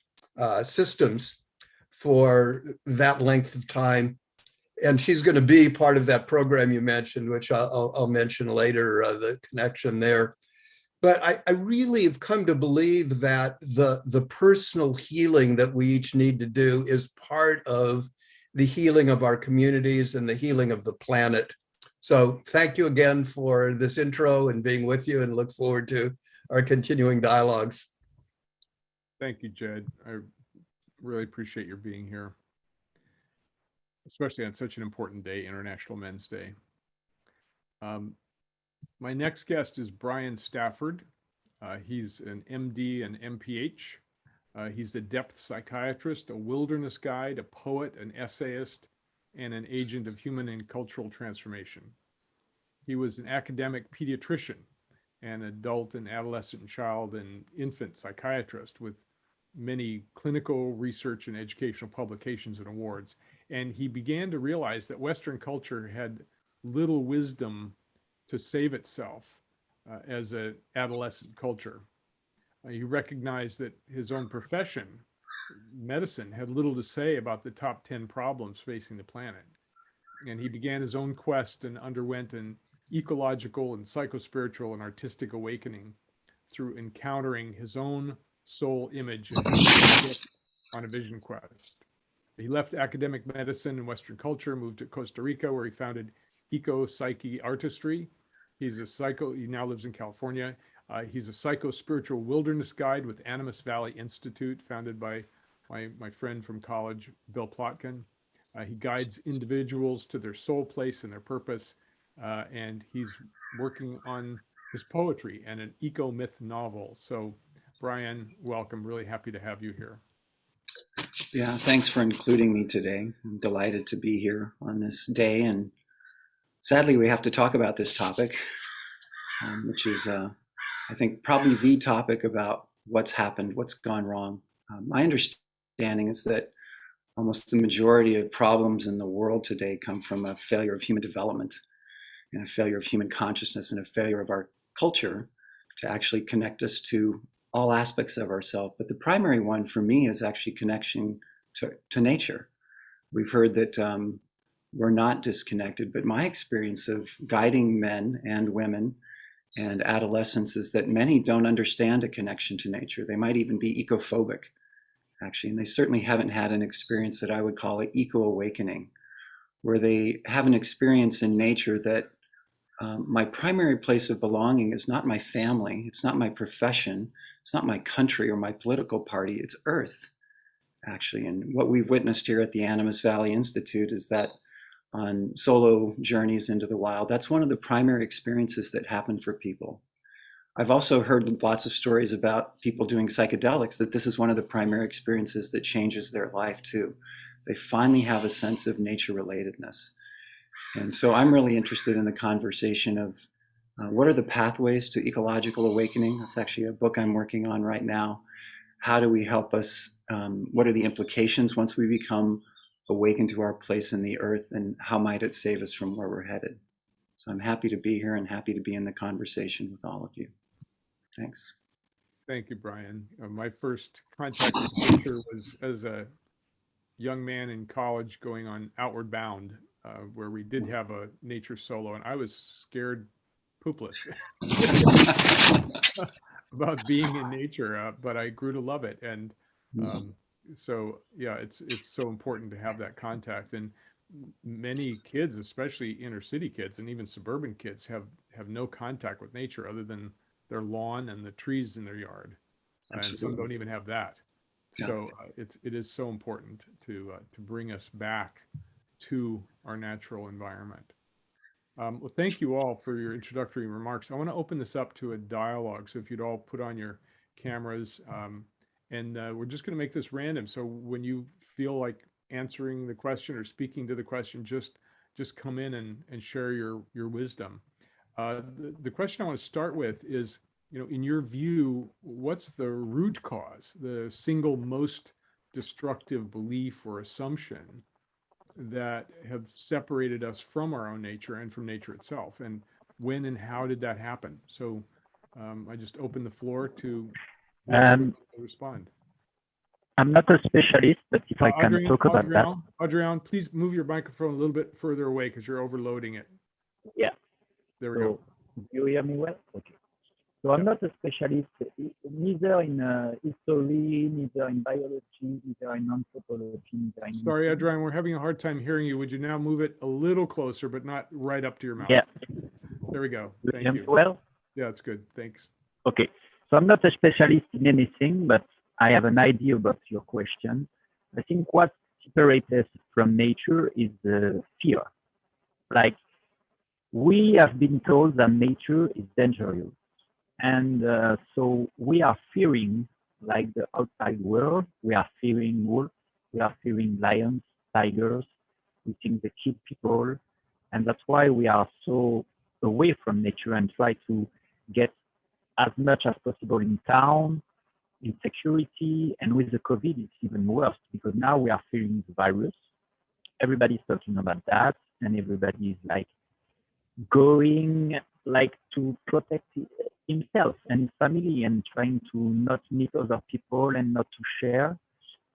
Systems for that length of time. And she's going to be part of that program you mentioned, which I'll mention later, the connection there. But I really have come to believe that the personal healing that we each need to do is part of the healing of our communities and the healing of the planet. So thank you again for this intro and being with you, and look forward to our continuing dialogues. Thank you, Jed. I really appreciate your being here, especially on such an important day, International Men's Day. My next guest is Brian Stafford. He's an MD and MPH. He's a depth psychiatrist, a wilderness guide, a poet, an essayist, and an agent of human and cultural transformation. He was an academic pediatrician, an adult and adolescent child and infant psychiatrist with many clinical research and educational publications and awards. And he began to realize that Western culture had little wisdom to save itself as an adolescent culture. He recognized that his own profession, medicine, had little to say about the top 10 problems facing the planet. And he began his own quest and underwent an ecological and psychospiritual and artistic awakening through encountering his own soul image on a vision quest. He left academic medicine and Western culture, moved to Costa Rica, where he founded Eco-Psyche Artistry. He now lives in California. He's a psycho-spiritual wilderness guide with Animas Valley Institute, founded by my friend from college, Bill Plotkin. He guides individuals to their soul place and their purpose. And he's working on his poetry and an eco-myth novel. So Brian, welcome. Really happy to have you here. Yeah, thanks for including me today. I'm delighted to be here on this day. And sadly, we have to talk about this topic, which is, I think, probably the topic about what's happened, what's gone wrong. My understanding is that almost the majority of problems in the world today come from a failure of human development and a failure of human consciousness and a failure of our culture to actually connect us to all aspects of ourselves. But the primary one for me is actually connection to nature. We've heard that we're not disconnected, but my experience of guiding men and women and adolescents is that many don't understand a connection to nature. They might even be ecophobic, actually, and they certainly haven't had an experience that I would call an eco-awakening, where they have an experience in nature that my primary place of belonging is not my family, it's not my profession, it's not my country or my political party, it's Earth, actually. And what we've witnessed here at the Animas Valley Institute is that on solo journeys into the wild, that's one of the primary experiences that happen for people. I've also heard lots of stories about people doing psychedelics, that this is one of the primary experiences that changes their life too. They finally have a sense of nature relatedness. And so I'm really interested in the conversation of what are the pathways to ecological awakening? That's actually a book I'm working on right now. How do we help us? What are the implications once we become awakened to our place in the earth, and how might it save us from where we're headed? So I'm happy to be here and happy to be in the conversation with all of you. Thanks. Thank you, Brian. My first contact with nature was as a young man in college going on Outward Bound, where we did have a nature solo, and I was scared poopless about being in nature, but I grew to love it. And so, yeah, it's so important to have that contact. And many kids, especially inner city kids and even suburban kids, have no contact with nature other than their lawn and the trees in their yard. And some don't even have that. Yeah. So it is so important to bring us back to our natural environment. Well, thank you all for your introductory remarks. I want to open this up to a dialogue. So if you'd all put on your cameras, and we're just going to make this random. So when you feel like answering the question or speaking to the question, just come in and share your wisdom. The question I want to start with is, in your view, what's the root cause, the single most destructive belief or assumption that have separated us from our own nature and from nature itself? And when and how did that happen? So I just open the floor to respond. I'm not a specialist, but if I can talk about that. Adrian, please move your microphone a little bit further away because you're overloading it. Yeah. There we go. Do you hear me well? Okay. So I'm not a specialist, neither in history, neither in biology, neither in anthropology, neither in... Sorry, Adrian, we're having a hard time hearing you. Would you now move it a little closer, but not right up to your mouth? Yeah. There we go. Thank you. Well? Yeah, it's good. Thanks. Okay. So I'm not a specialist in anything, but I have an idea about your question. I think what separates us from nature is fear. Like, we have been told that nature is dangerous. And so we are fearing, like the outside world, we are fearing wolves, we are fearing lions, tigers, we think they kill people. And that's why we are so away from nature and try to get as much as possible in town, in security. And with the COVID, it's even worse because now we are fearing the virus. Everybody's talking about that, and everybody is like going like to protect himself and his family and trying to not meet other people and not to share.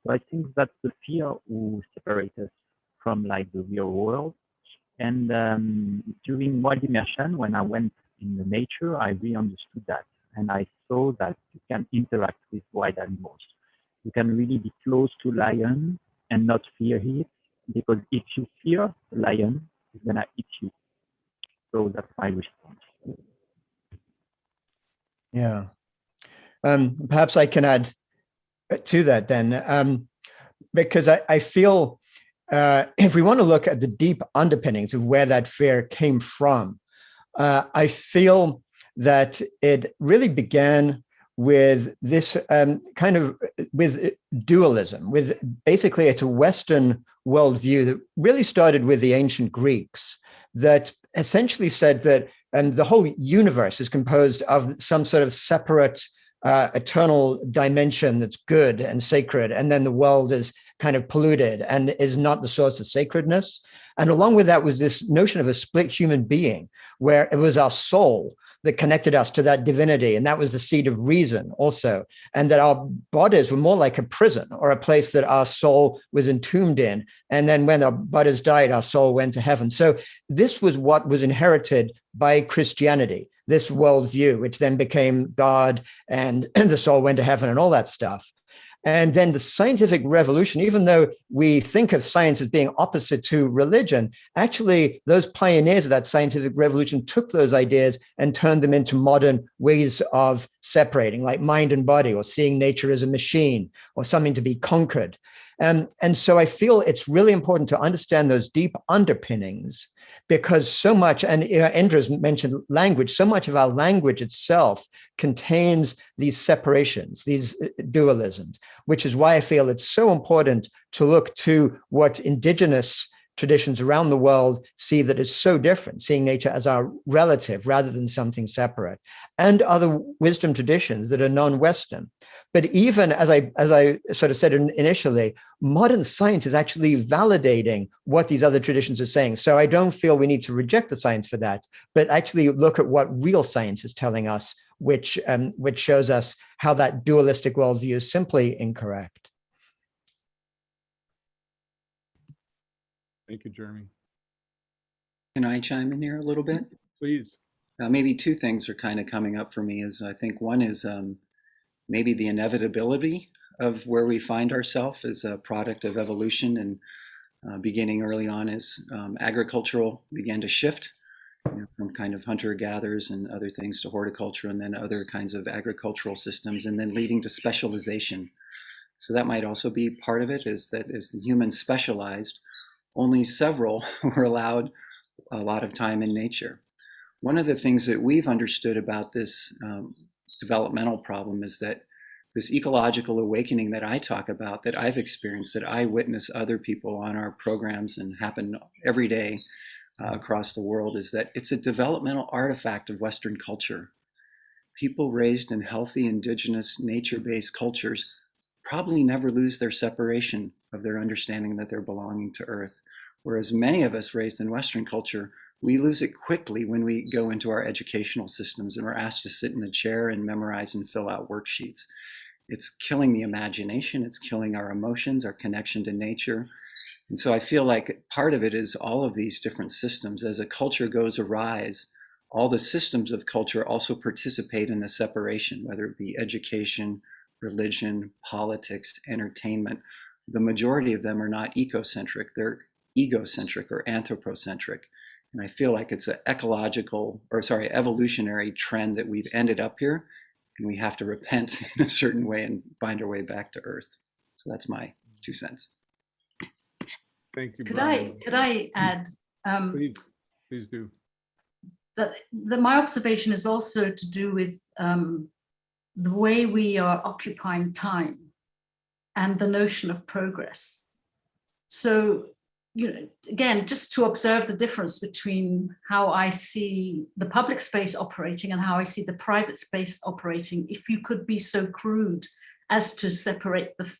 So I think that's the fear who separates us from like the real world. And during Wild Immersion, when I went in the nature, I really understood that. And I saw that you can interact with wild animals. You can really be close to lion and not fear it, because if you fear the lion, it's gonna eat you. So that's my response. Yeah. Perhaps I can add to that then, because I feel if we want to look at the deep underpinnings of where that fear came from, I feel that it really began with this with dualism, with basically it's a Western worldview that really started with the ancient Greeks, that essentially said that the whole universe is composed of some sort of separate eternal dimension that's good and sacred, and then the world is kind of polluted and is not the source of sacredness. And along with that was this notion of a split human being, where it was our soul that connected us to that divinity. And that was the seat of reason also. And that our bodies were more like a prison or a place that our soul was entombed in. And then when our bodies died, our soul went to heaven. So this was what was inherited by Christianity, this worldview, which then became God and the soul went to heaven and all that stuff. And then the scientific revolution, even though we think of science as being opposite to religion, actually those pioneers of that scientific revolution took those ideas and turned them into modern ways of separating, like mind and body, or seeing nature as a machine or something to be conquered. And so I feel it's really important to understand those deep underpinnings, because so much, and Indra's mentioned language, so much of our language itself contains these separations, these dualisms, which is why I feel it's so important to look to what indigenous traditions around the world see that is so different, seeing nature as our relative rather than something separate, and other wisdom traditions that are non-Western. But even as I sort of said initially, modern science is actually validating what these other traditions are saying. So I don't feel we need to reject the science for that, but actually look at what real science is telling us, which shows us how that dualistic worldview is simply incorrect. Thank you, Jeremy. Can I chime in here a little bit? Please. Maybe two things are kind of coming up for me. Is I think one is maybe the inevitability of where we find ourselves as a product of evolution, and beginning early on as agricultural began to shift, from kind of hunter-gatherers and other things to horticulture, and then other kinds of agricultural systems, and then leading to specialization. So that might also be part of it, is that as the humans specialized, only several were allowed a lot of time in nature. One of the things that we've understood about this developmental problem is that this ecological awakening that I talk about, that I've experienced, that I witness other people on our programs and happen every day across the world, is that it's a developmental artifact of Western culture. People raised in healthy, indigenous, nature-based cultures probably never lose their separation of their understanding that they're belonging to Earth. Whereas many of us raised in Western culture, we lose it quickly when we go into our educational systems and we're asked to sit in the chair and memorize and fill out worksheets. It's killing the imagination, it's killing our emotions, our connection to nature. And so I feel like part of it is all of these different systems. As a culture goes awry, all the systems of culture also participate in the separation, whether it be education, religion, politics, entertainment. The majority of them are not ecocentric, they're egocentric or anthropocentric. And I feel like it's an evolutionary trend that we've ended up here, and we have to repent in a certain way and find our way back to Earth. So that's my 2 cents. Thank you. Could I add? Please do. That my observation is also to do with the way we are occupying time and the notion of progress. So, again, just to observe the difference between how I see the public space operating and how I see the private space operating, if you could be so crude as to separate the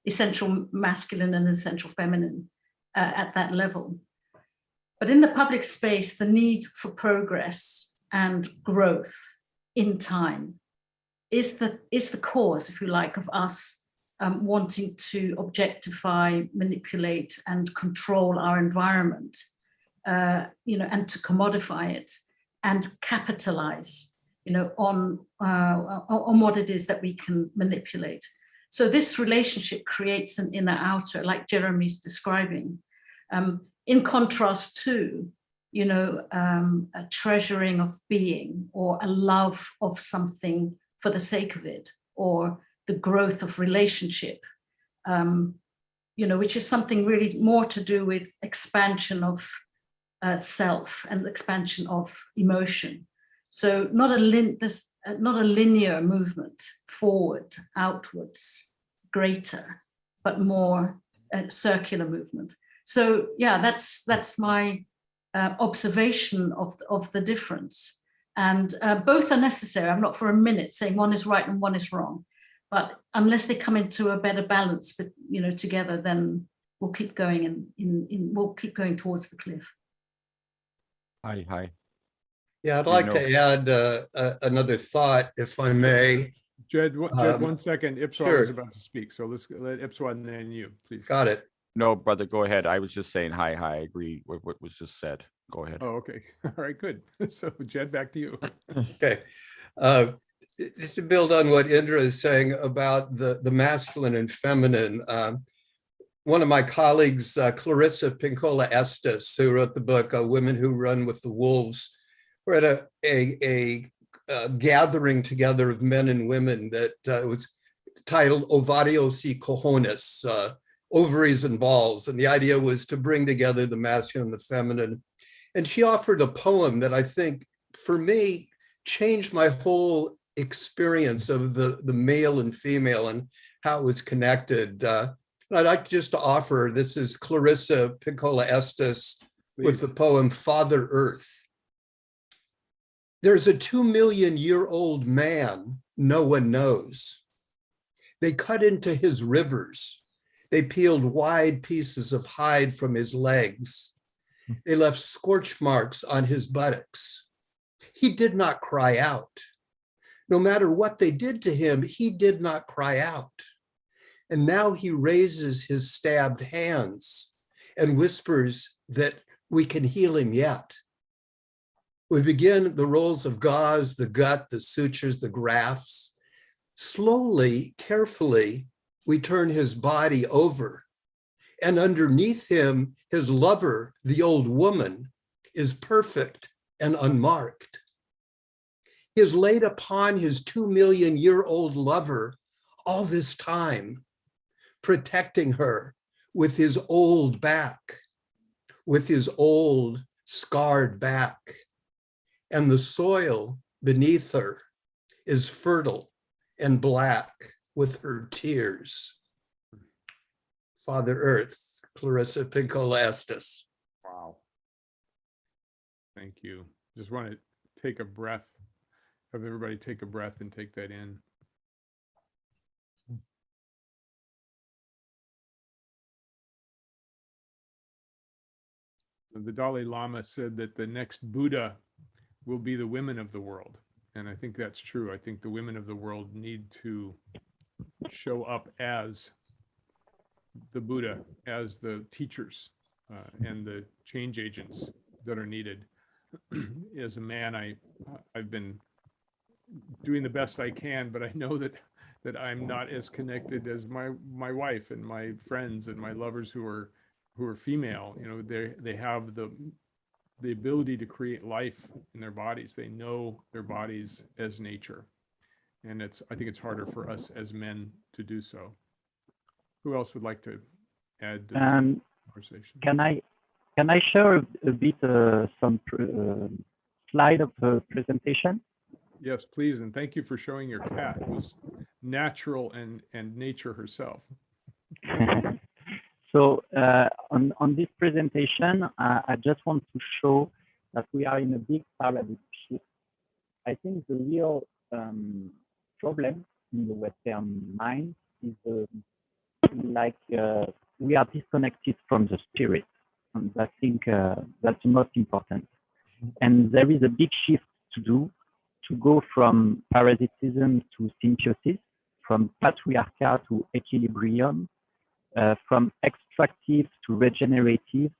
essential masculine and essential feminine at that level. But in the public space, the need for progress and growth in time is the cause, if you like, of us wanting to objectify, manipulate, and control our environment, and to commodify it and capitalize, on what it is that we can manipulate. So this relationship creates an inner-outer, like Jeremy's describing, in contrast to, a treasuring of being or a love of something for the sake of it, or the growth of relationship, which is something really more to do with expansion of self and expansion of emotion. So not a linear movement forward, outwards, greater, but more a circular movement. So yeah, that's my observation of the difference. And both are necessary. I'm not for a minute saying one is right and one is wrong. But unless they come into a better balance, but together, then we'll keep going we'll keep going towards the cliff. Hi. Yeah, I'd like to add another thought, if I may. Jed, 1 second. Ipswat sure. was about to speak, so let's let Ipswat and then you, please. Got it. No, brother, go ahead. I was just saying hi. I agree with what was just said. Go ahead. Oh, okay. All right, good. So Jed, back to you. Okay. Just to build on what Indra is saying about the masculine and feminine, one of my colleagues, Clarissa Pinkola Estes, who wrote the book Women Who Run with the Wolves, we're at a gathering together of men and women that was titled Ovarios y Cojones, ovaries and balls. And the idea was to bring together the masculine and the feminine. And she offered a poem that I think, for me, changed my whole experience of the male and female and how it was connected. And I'd like just to offer, this is Clarissa Pinkola Estes with the poem Father Earth. There's a 2 million-year-old man no one knows. They cut into his rivers. They peeled wide pieces of hide from his legs. They left scorch marks on his buttocks. He did not cry out. No matter what they did to him, he did not cry out. And now he raises his stabbed hands and whispers that we can heal him yet. We begin the rolls of gauze, the gut, the sutures, the grafts. Slowly, carefully, we turn his body over. And underneath him, his lover, the old woman, is perfect and unmarked. He has laid upon his 2 million-year-old lover all this time, protecting her with his old back, with his old scarred back. And the soil beneath her is fertile and black with her tears. Father Earth, Clarissa Pinkola Estes. Wow. Thank you. Just want to take a breath, have everybody take a breath and take that in. The Dalai Lama said that the next Buddha will be the women of the world. And I think that's true. I think the women of the world need to show up as the Buddha, as the teachers and the change agents that are needed. As a man, I've been doing the best I can, but I know that I'm not as connected as my wife and my friends and my lovers who are female. They have the ability to create life in their bodies. They know their bodies as nature. And I think it's harder for us as men to do so. Who else would like to add to the conversation? Can I share a bit some slide of the presentation? Yes, please. And thank you for showing your cat, who's natural and nature herself. So on this presentation, I just want to show that we are in a big paradigm shift. I think the real problem in the Western mind is we are disconnected from the spirit. And I think that's the most important. And there is a big shift to do, to go from parasitism to symbiosis, from patriarchal to equilibrium, from extractive to regenerative,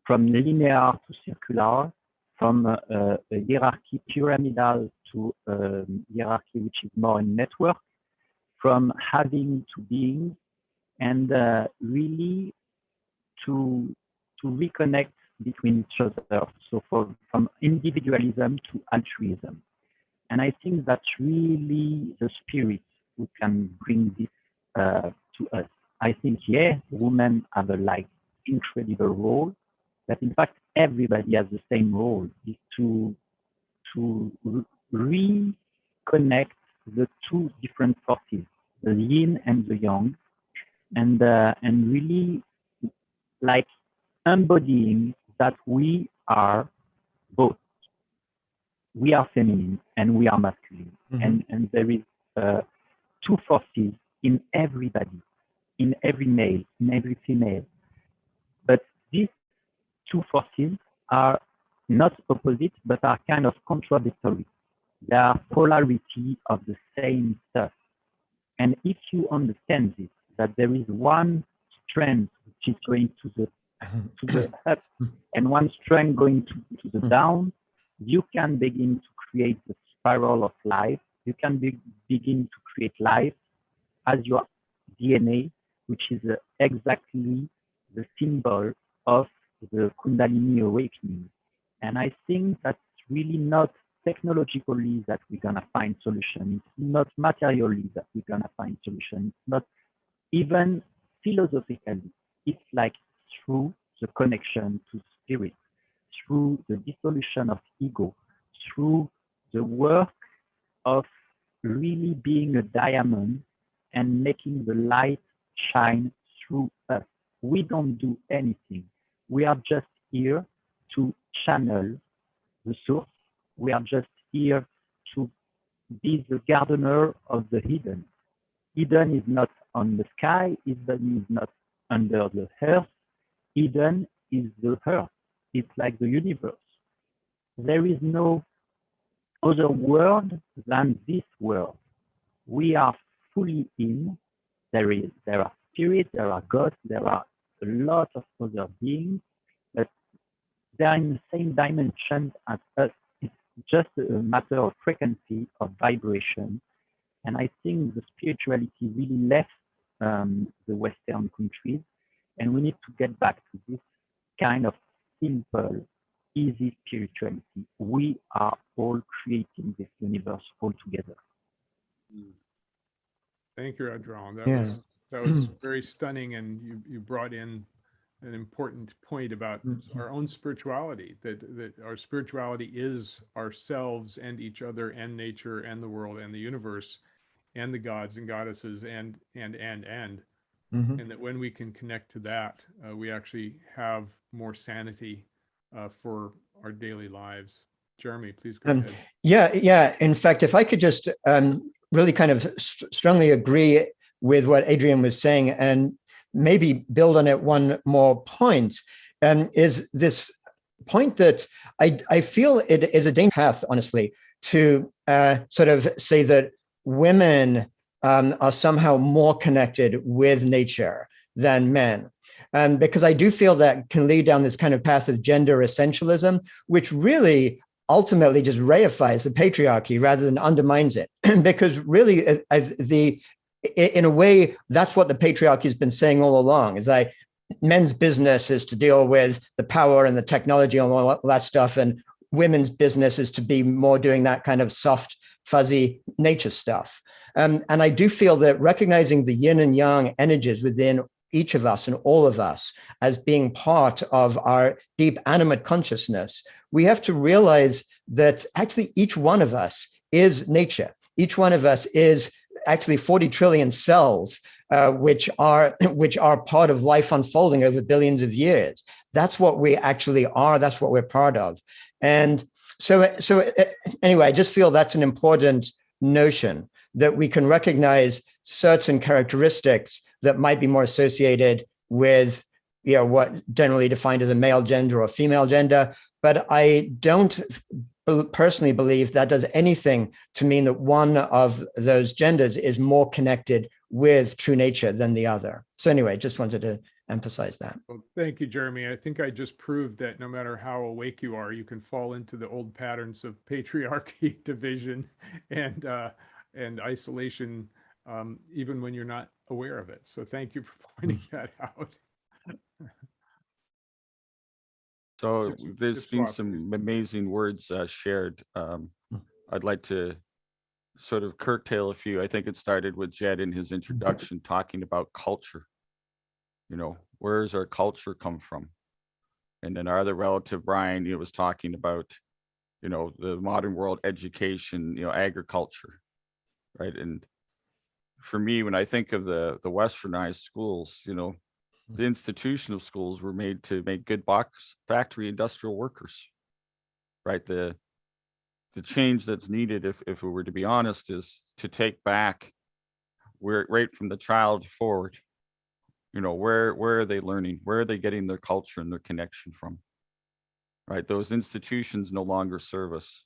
from linear to circular, from a hierarchy pyramidal to a hierarchy which is more in network, from having to being, and really to reconnect between each other. So from individualism to altruism. And I think that's really the spirit who can bring this to us. I think, yeah, women have a incredible role, but in fact, everybody has the same role, is to reconnect the two different forces, the yin and the yang, and really embodying that we are both. We are feminine and we are masculine. Mm-hmm. And there is two forces in everybody, in every male, in every female. But these two forces are not opposite, but are kind of contradictory. They are polarity of the same stuff. And if you understand this, that there is one strand which is going to the up and one strand going to the down, you can begin to create the spiral of life. You can begin to create life as your DNA, which is exactly the symbol of the Kundalini awakening. And I think that's really not technologically that we're gonna find solution. It's not materially that we're gonna find solution. It's not even philosophically. It's like through the connection to spirit, through the dissolution of ego, through the work of really being a diamond and making the light shine through us. We don't do anything. We are just here to channel the source. We are just here to be the gardener of the hidden. Eden is not on the sky. Eden is not under the earth. Eden is the earth. It's like the universe. There is no other world than this world. We are fully in. There are spirits, there are gods, there are a lot of other beings, but they are in the same dimension as us. It's just a matter of frequency, of vibration. And I think the spirituality really left the Western countries, and we need to get back to this kind of simple, easy spirituality. We are all creating this universe all together. Thank you, Adran. Yeah. That was very stunning, and you brought in an important point about our own spirituality, that our spirituality is ourselves and each other and nature and the world and the universe and the gods and goddesses and that when we can connect to that, we actually have more sanity for our daily lives. Jeremy, please go ahead. Yeah. In fact, if I could just really kind of strongly agree with what Adrian was saying and maybe build on it one more point, is this point that I feel it is a dangerous path, honestly, to sort of say that women are somehow more connected with nature than men. Because I do feel that can lead down this kind of path of gender essentialism, which really ultimately just reifies the patriarchy rather than undermines it. Because really, in a way, that's what the patriarchy has been saying all along, is like men's business is to deal with the power and the technology and all that stuff, and women's business is to be more doing that kind of soft, fuzzy nature stuff. And I do feel that recognizing the yin and yang energies within each of us and all of us as being part of our deep animate consciousness, we have to realize that actually each one of us is nature. Each one of us is actually 40 trillion cells, which are part of life unfolding over billions of years. That's what we actually are. That's what we're part of. And so anyway, I just feel that's an important notion, that we can recognize certain characteristics that might be more associated with, what generally defined as a male gender or female gender. But I don't personally believe that does anything to mean that one of those genders is more connected with true nature than the other. So anyway, just wanted to emphasize that. Well, thank you, Jeremy. I think I just proved that no matter how awake you are, you can fall into the old patterns of patriarchy, division, and isolation, even when you're not aware of it. So thank you for pointing that out. So there's It's been rough. some amazing words shared. I'd like to sort of curtail a few. I think it started with Jed in his introduction talking about culture. Where does our culture come from? And then our other relative, Brian, was talking about, the modern world education, agriculture, right? And for me, when I think of the westernized schools, the institutional schools were made to make good box factory industrial workers, right? The change that's needed, if we were to be honest, is to take back where right from the child forward, where are they learning? Where are they getting their culture and their connection from? Right? Those institutions no longer serve us.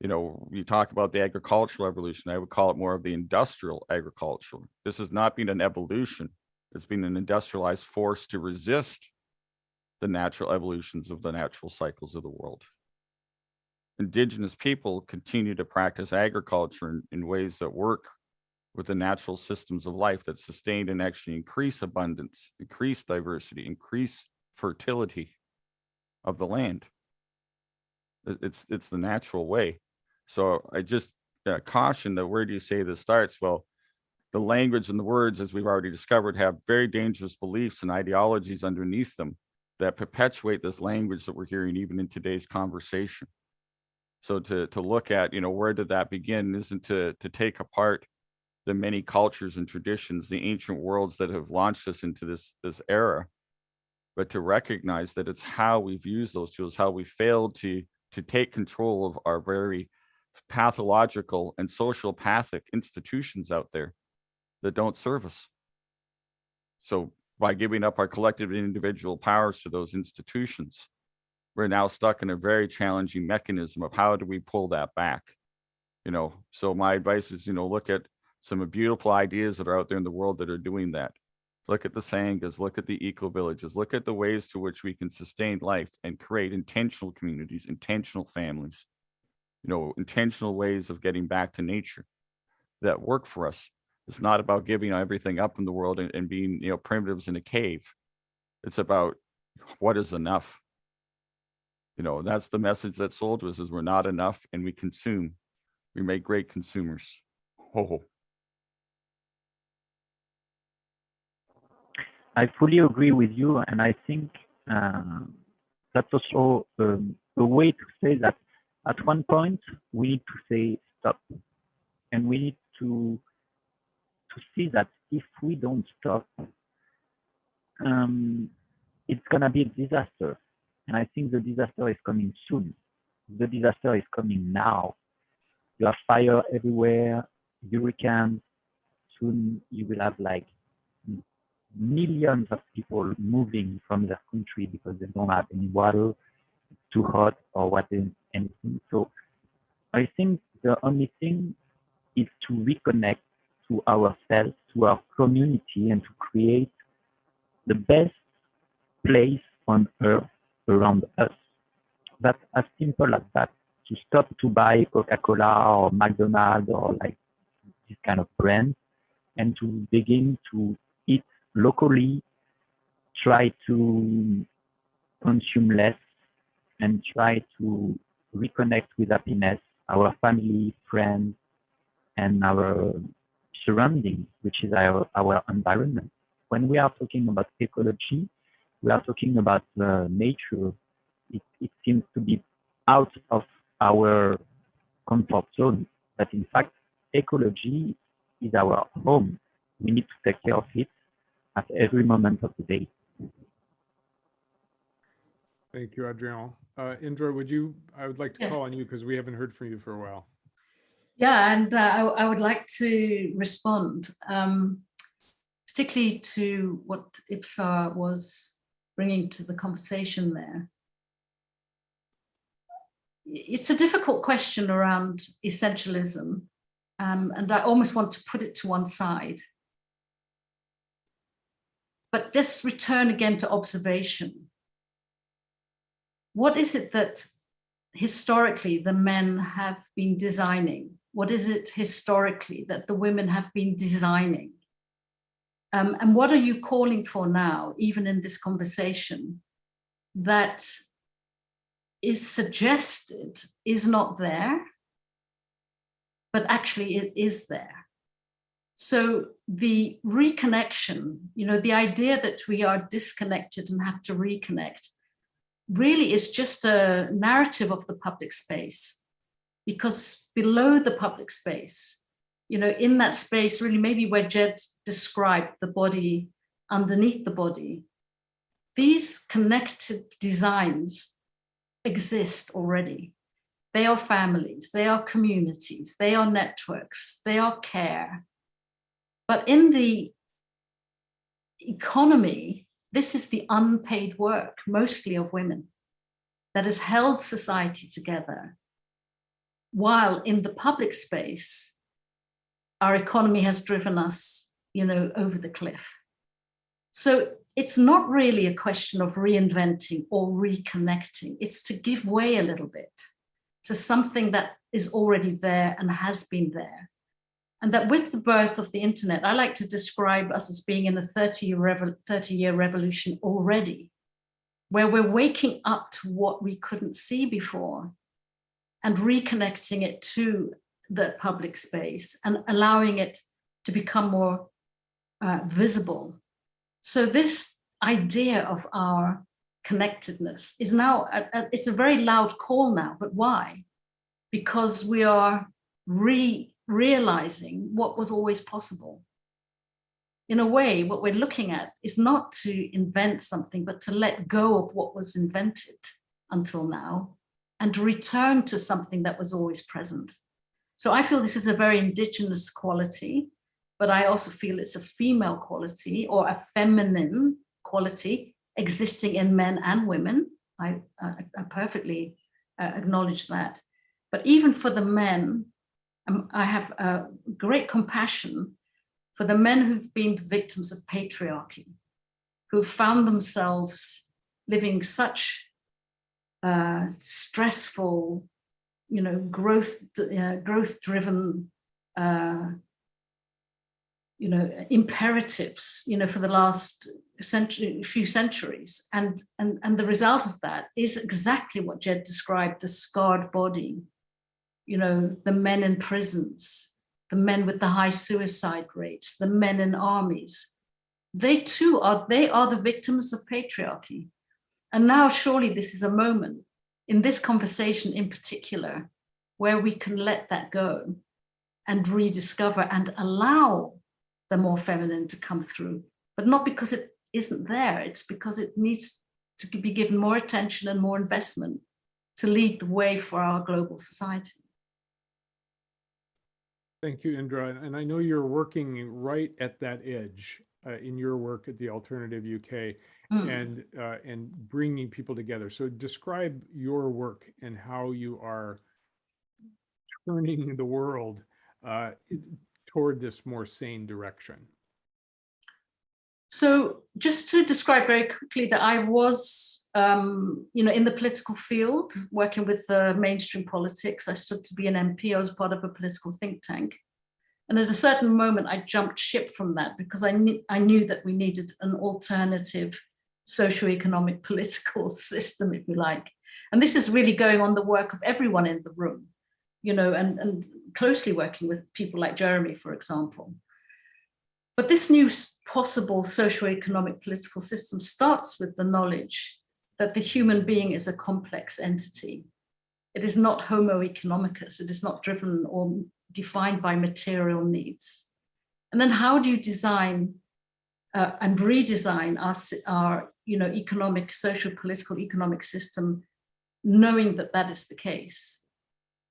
You talk about the agricultural evolution. I would call it more of the industrial agriculture. This has not been an evolution. It's been an industrialized force to resist the natural evolutions of the natural cycles of the world. Indigenous people continue to practice agriculture in ways that work with the natural systems of life that sustain and actually increase abundance, increase diversity, increase fertility of the land. It's the natural way. So I just caution that where do you say this starts? Well, the language and the words, as we've already discovered, have very dangerous beliefs and ideologies underneath them that perpetuate this language that we're hearing even in today's conversation. So to look at, where did that begin isn't to take apart the many cultures and traditions, the ancient worlds that have launched us into this era, but to recognize that it's how we've used those tools, how we failed to take control of our very pathological and sociopathic institutions out there that don't serve us. So by giving up our collective and individual powers to those institutions, we're now stuck in a very challenging mechanism of how do we pull that back? So my advice is, look at some beautiful ideas that are out there in the world that are doing that. Look at the Sanghas, look at the eco-villages, look at the ways to which we can sustain life and create intentional communities, intentional families, intentional ways of getting back to nature that work for us. It's not about giving everything up in the world and being, primitives in a cave. It's about what is enough. That's the message that's sold to us is we're not enough and we consume. We make great consumers. Oh. I fully agree with you, and I think that's also a way to say that at one point we need to say stop, and we need to see that if we don't stop, it's gonna be a disaster. And I think the disaster is coming soon. The disaster is coming now. You have fire everywhere, hurricanes. Soon you will have like millions of people moving from their country because they don't have any water, it's too hot or anything. So I think the only thing is to reconnect to ourselves, to our community, and to create the best place on earth around us. That's as simple as that. To stop to buy Coca-Cola or McDonald's or like this kind of brand, and to begin to eat locally, try to consume less, and try to reconnect with happiness, our family, friends, and our surroundings, which is our environment. When we are talking about ecology, we are talking about nature. It seems to be out of our comfort zone, but in fact, ecology is our home. We need to take care of it at every moment of the day. Thank you, Adrian. Indra, I would like to call on you because we haven't heard from you for a while. Yeah, and I would like to respond, particularly to what Ipsa was bringing to the conversation there. It's a difficult question around essentialism, and I almost want to put it to one side. But let's return again to observation. What is it that historically the men have been designing? What is it historically that the women have been designing? And what are you calling for now, even in this conversation, that is suggested is not there, but actually it is there? So the reconnection, the idea that we are disconnected and have to reconnect really is just a narrative of the public space, because below the public space, in that space, really maybe where Jed described the body, underneath the body, these connected designs exist already. They are families, they are communities, they are networks, they are care. But in the economy, this is the unpaid work, mostly of women, that has held society together. While in the public space, our economy has driven us, over the cliff. So it's not really a question of reinventing or reconnecting. It's to give way a little bit to something that is already there and has been there. And that with the birth of the internet, I like to describe us as being in a 30-year revolution already, where we're waking up to what we couldn't see before and reconnecting it to the public space and allowing it to become more visible. So this idea of our connectedness is now, it's a very loud call now, but why? Because we are realizing what was always possible. In a way, what we're looking at is not to invent something, but to let go of what was invented until now and return to something that was always present. So I feel this is a very indigenous quality, but I also feel it's a female quality or a feminine quality existing in men and women. I perfectly acknowledge that. But even for the men, I have a great compassion for the men who've been victims of patriarchy, who've found themselves living such stressful, growth-driven, imperatives, for the last few centuries, and the result of that is exactly what Jed described: the scarred body, the men in prisons, the men with the high suicide rates, the men in armies. They too are the victims of patriarchy. And now surely this is a moment in this conversation in particular where we can let that go and rediscover and allow the more feminine to come through, but not because it isn't there. It's because it needs to be given more attention and more investment to lead the way for our global society. Thank you, Indra. And I know you're working right at that edge in your work at the Alternative UK and bringing people together. So describe your work and how you are turning the world toward this more sane direction. So just to describe very quickly that I was, in the political field, working with mainstream politics. I stood to be an MP. I was part of a political think tank. And at a certain moment, I jumped ship from that because I knew that we needed an alternative socioeconomic political system, if you like. And this is really going on the work of everyone in the room, and closely working with people like Jeremy, for example. But this new possible socioeconomic political system starts with the knowledge that the human being is a complex entity. It is not homo economicus. It is not driven or defined by material needs. And then how do you design and redesign our economic, social, political, economic system, knowing that that is the case?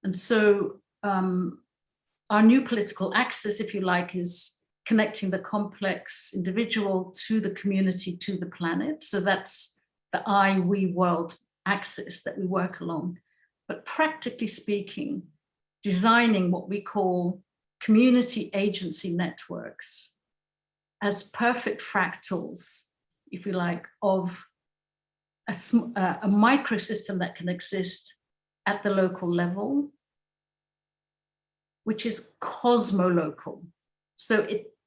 And so our new political axis, if you like, is connecting the complex individual to the community, to the planet. So that's the I, we, world axis that we work along. But practically speaking, designing what we call community agency networks as perfect fractals, if you like, of a microsystem that can exist at the local level, which is cosmolocal. So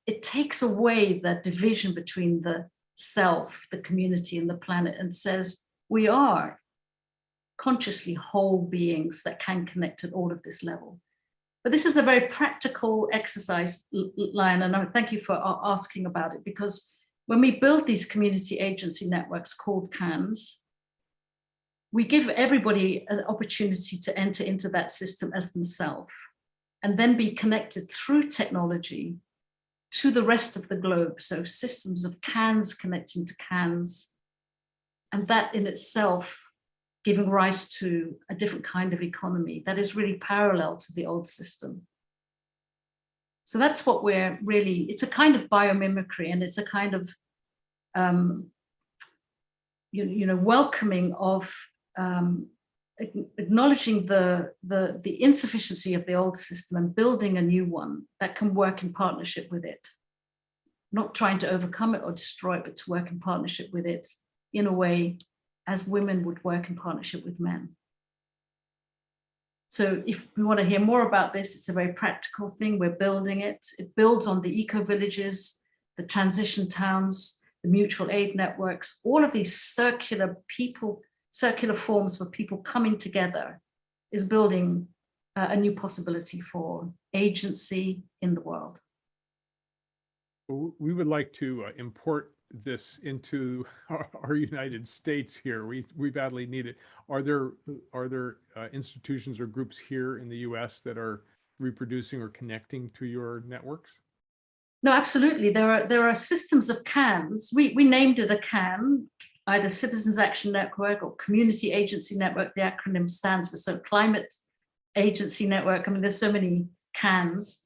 it takes away that division between the self, the community, and the planet, and says we are consciously whole beings that can connect at all of this level. But this is a very practical exercise, Lion, and I thank you for asking about it, because when we build these community agency networks called CANs, we give everybody an opportunity to enter into that system as themselves and then be connected through technology to the rest of the globe. So systems of CANs connecting to CANs, and that in itself giving rise to a different kind of economy that is really parallel to the old system. So that's what we're really, it's a kind of biomimicry, and it's a kind of, welcoming of acknowledging the insufficiency of the old system and building a new one that can work in partnership with it. Not trying to overcome it or destroy it, but to work in partnership with it in a way as women would work in partnership with men. So if we want to hear more about this, it's a very practical thing. We're building it. It builds on the eco-villages, the transition towns, the mutual aid networks, all of these circular forms for people coming together is building a new possibility for agency in the world. We would like to import this into our United States here. We badly need it. Are there institutions or groups here in the US that are reproducing or connecting to your networks? No, absolutely. There are systems of CANs. We named it a CAN, either Citizens Action Network or Community Agency Network. The acronym stands for Climate Agency Network. I mean, there's so many CANs.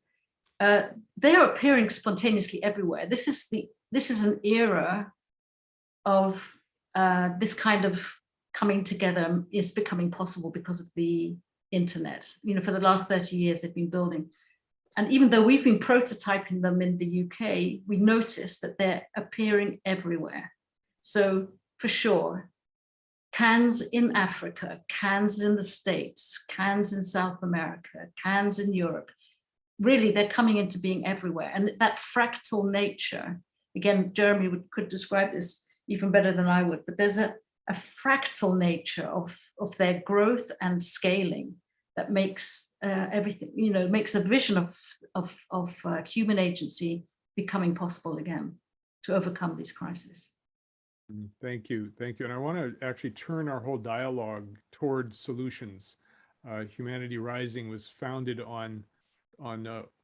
They are appearing spontaneously everywhere. This is an era of this kind of coming together is becoming possible because of the internet. For the last 30 years, they've been building. And even though we've been prototyping them in the UK, we noticed that they're appearing everywhere. So for sure, CANs in Africa, CANs in the States, CANs in South America, CANs in Europe, really they're coming into being everywhere. And that fractal nature, again, Jeremy could describe this even better than I would, but there's a fractal nature of their growth and scaling that makes everything, makes a vision of human agency becoming possible again to overcome these crises. Thank you. And I want to actually turn our whole dialogue towards solutions. Humanity Rising was founded on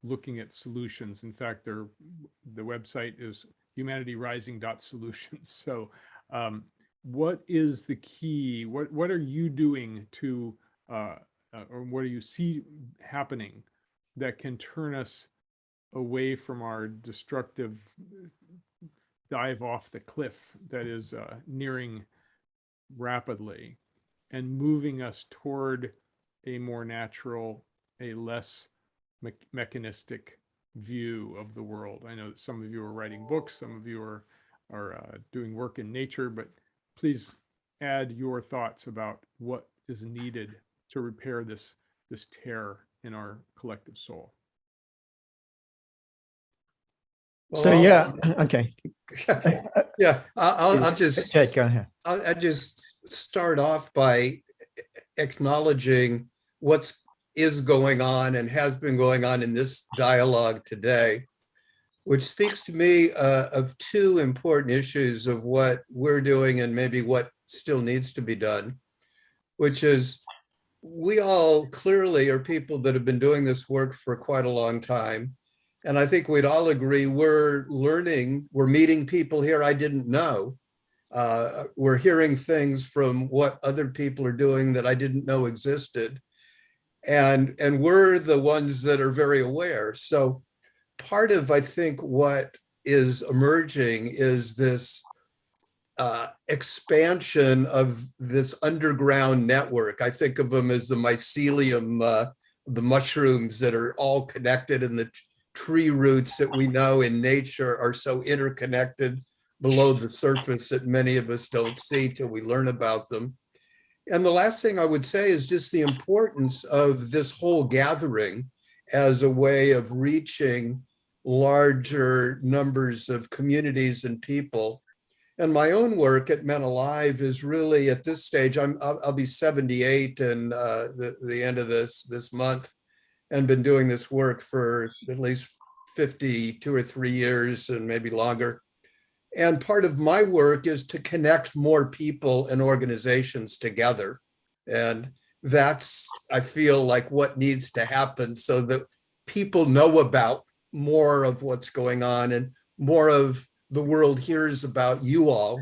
looking at solutions. In fact, the website is humanityrising.solutions. So what is the key? What are you doing to or what do you see happening that can turn us away from our destructive dive off the cliff that is nearing rapidly and moving us toward a more natural, a less mechanistic view of the world? I know that some of you are writing books, some of you are doing work in nature, but please add your thoughts about what is needed to repair this tear in our collective soul. So yeah, okay. Yeah, I'll just go ahead. I'll just start off by acknowledging what is going on and has been going on in this dialogue today, which speaks to me of two important issues of what we're doing and maybe what still needs to be done, which is we all clearly are people that have been doing this work for quite a long time. And I think we'd all agree we're learning, we're meeting people here I didn't know. We're hearing things from what other people are doing that I didn't know existed. And we're the ones that are very aware. So part of, I think, what is emerging is this expansion of this underground network. I think of them as the mycelium, the mushrooms that are all connected, and the tree roots that we know in nature are so interconnected below the surface that many of us don't see till we learn about them. And the last thing I would say is just the importance of this whole gathering as a way of reaching larger numbers of communities and people. And my own work at Men Alive is really at this stage, I'll be 78 in the end of this month, and been doing this work for at least 52 or 3 years and maybe longer. And part of my work is to connect more people and organizations together. And that's, I feel like, what needs to happen so that people know about more of what's going on and more of the world hears about you all.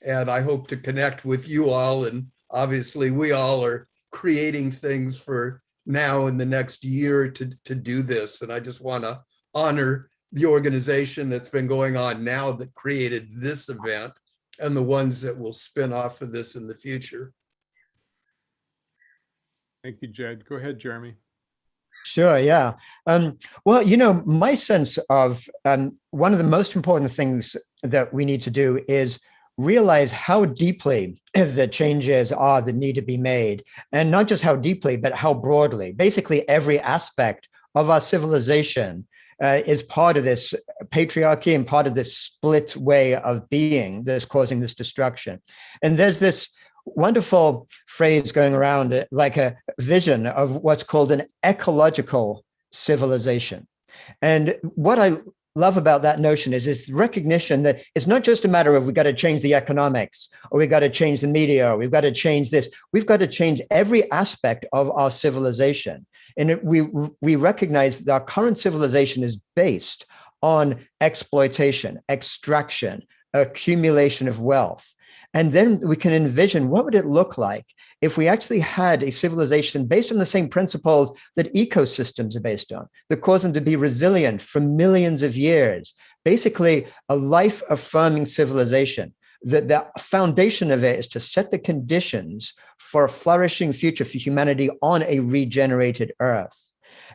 And I hope to connect with you all. And obviously we all are creating things for now in the next year to do this. And I just want to honor the organization that's been going on now that created this event and the ones that will spin off of this in the future. Thank you, Jed. Go ahead, Jeremy. Sure, yeah. Well, my sense of one of the most important things that we need to do is realize how deeply the changes are that need to be made, and not just how deeply, but how broadly. Basically, every aspect of our civilization is part of this patriarchy and part of this split way of being that's causing this destruction. And there's this wonderful phrase going around, like a vision of what's called an ecological civilization. And what I love about that notion is this recognition that it's not just a matter of we got to change the economics, or we got to change the media, or we've got to change this. We've got to change every aspect of our civilization. And we recognize that our current civilization is based on exploitation, extraction, accumulation of wealth. And then we can envision what would it look like if we actually had a civilization based on the same principles that ecosystems are based on, that cause them to be resilient for millions of years. Basically, a life-affirming civilization. The foundation of it is to set the conditions for a flourishing future for humanity on a regenerated Earth.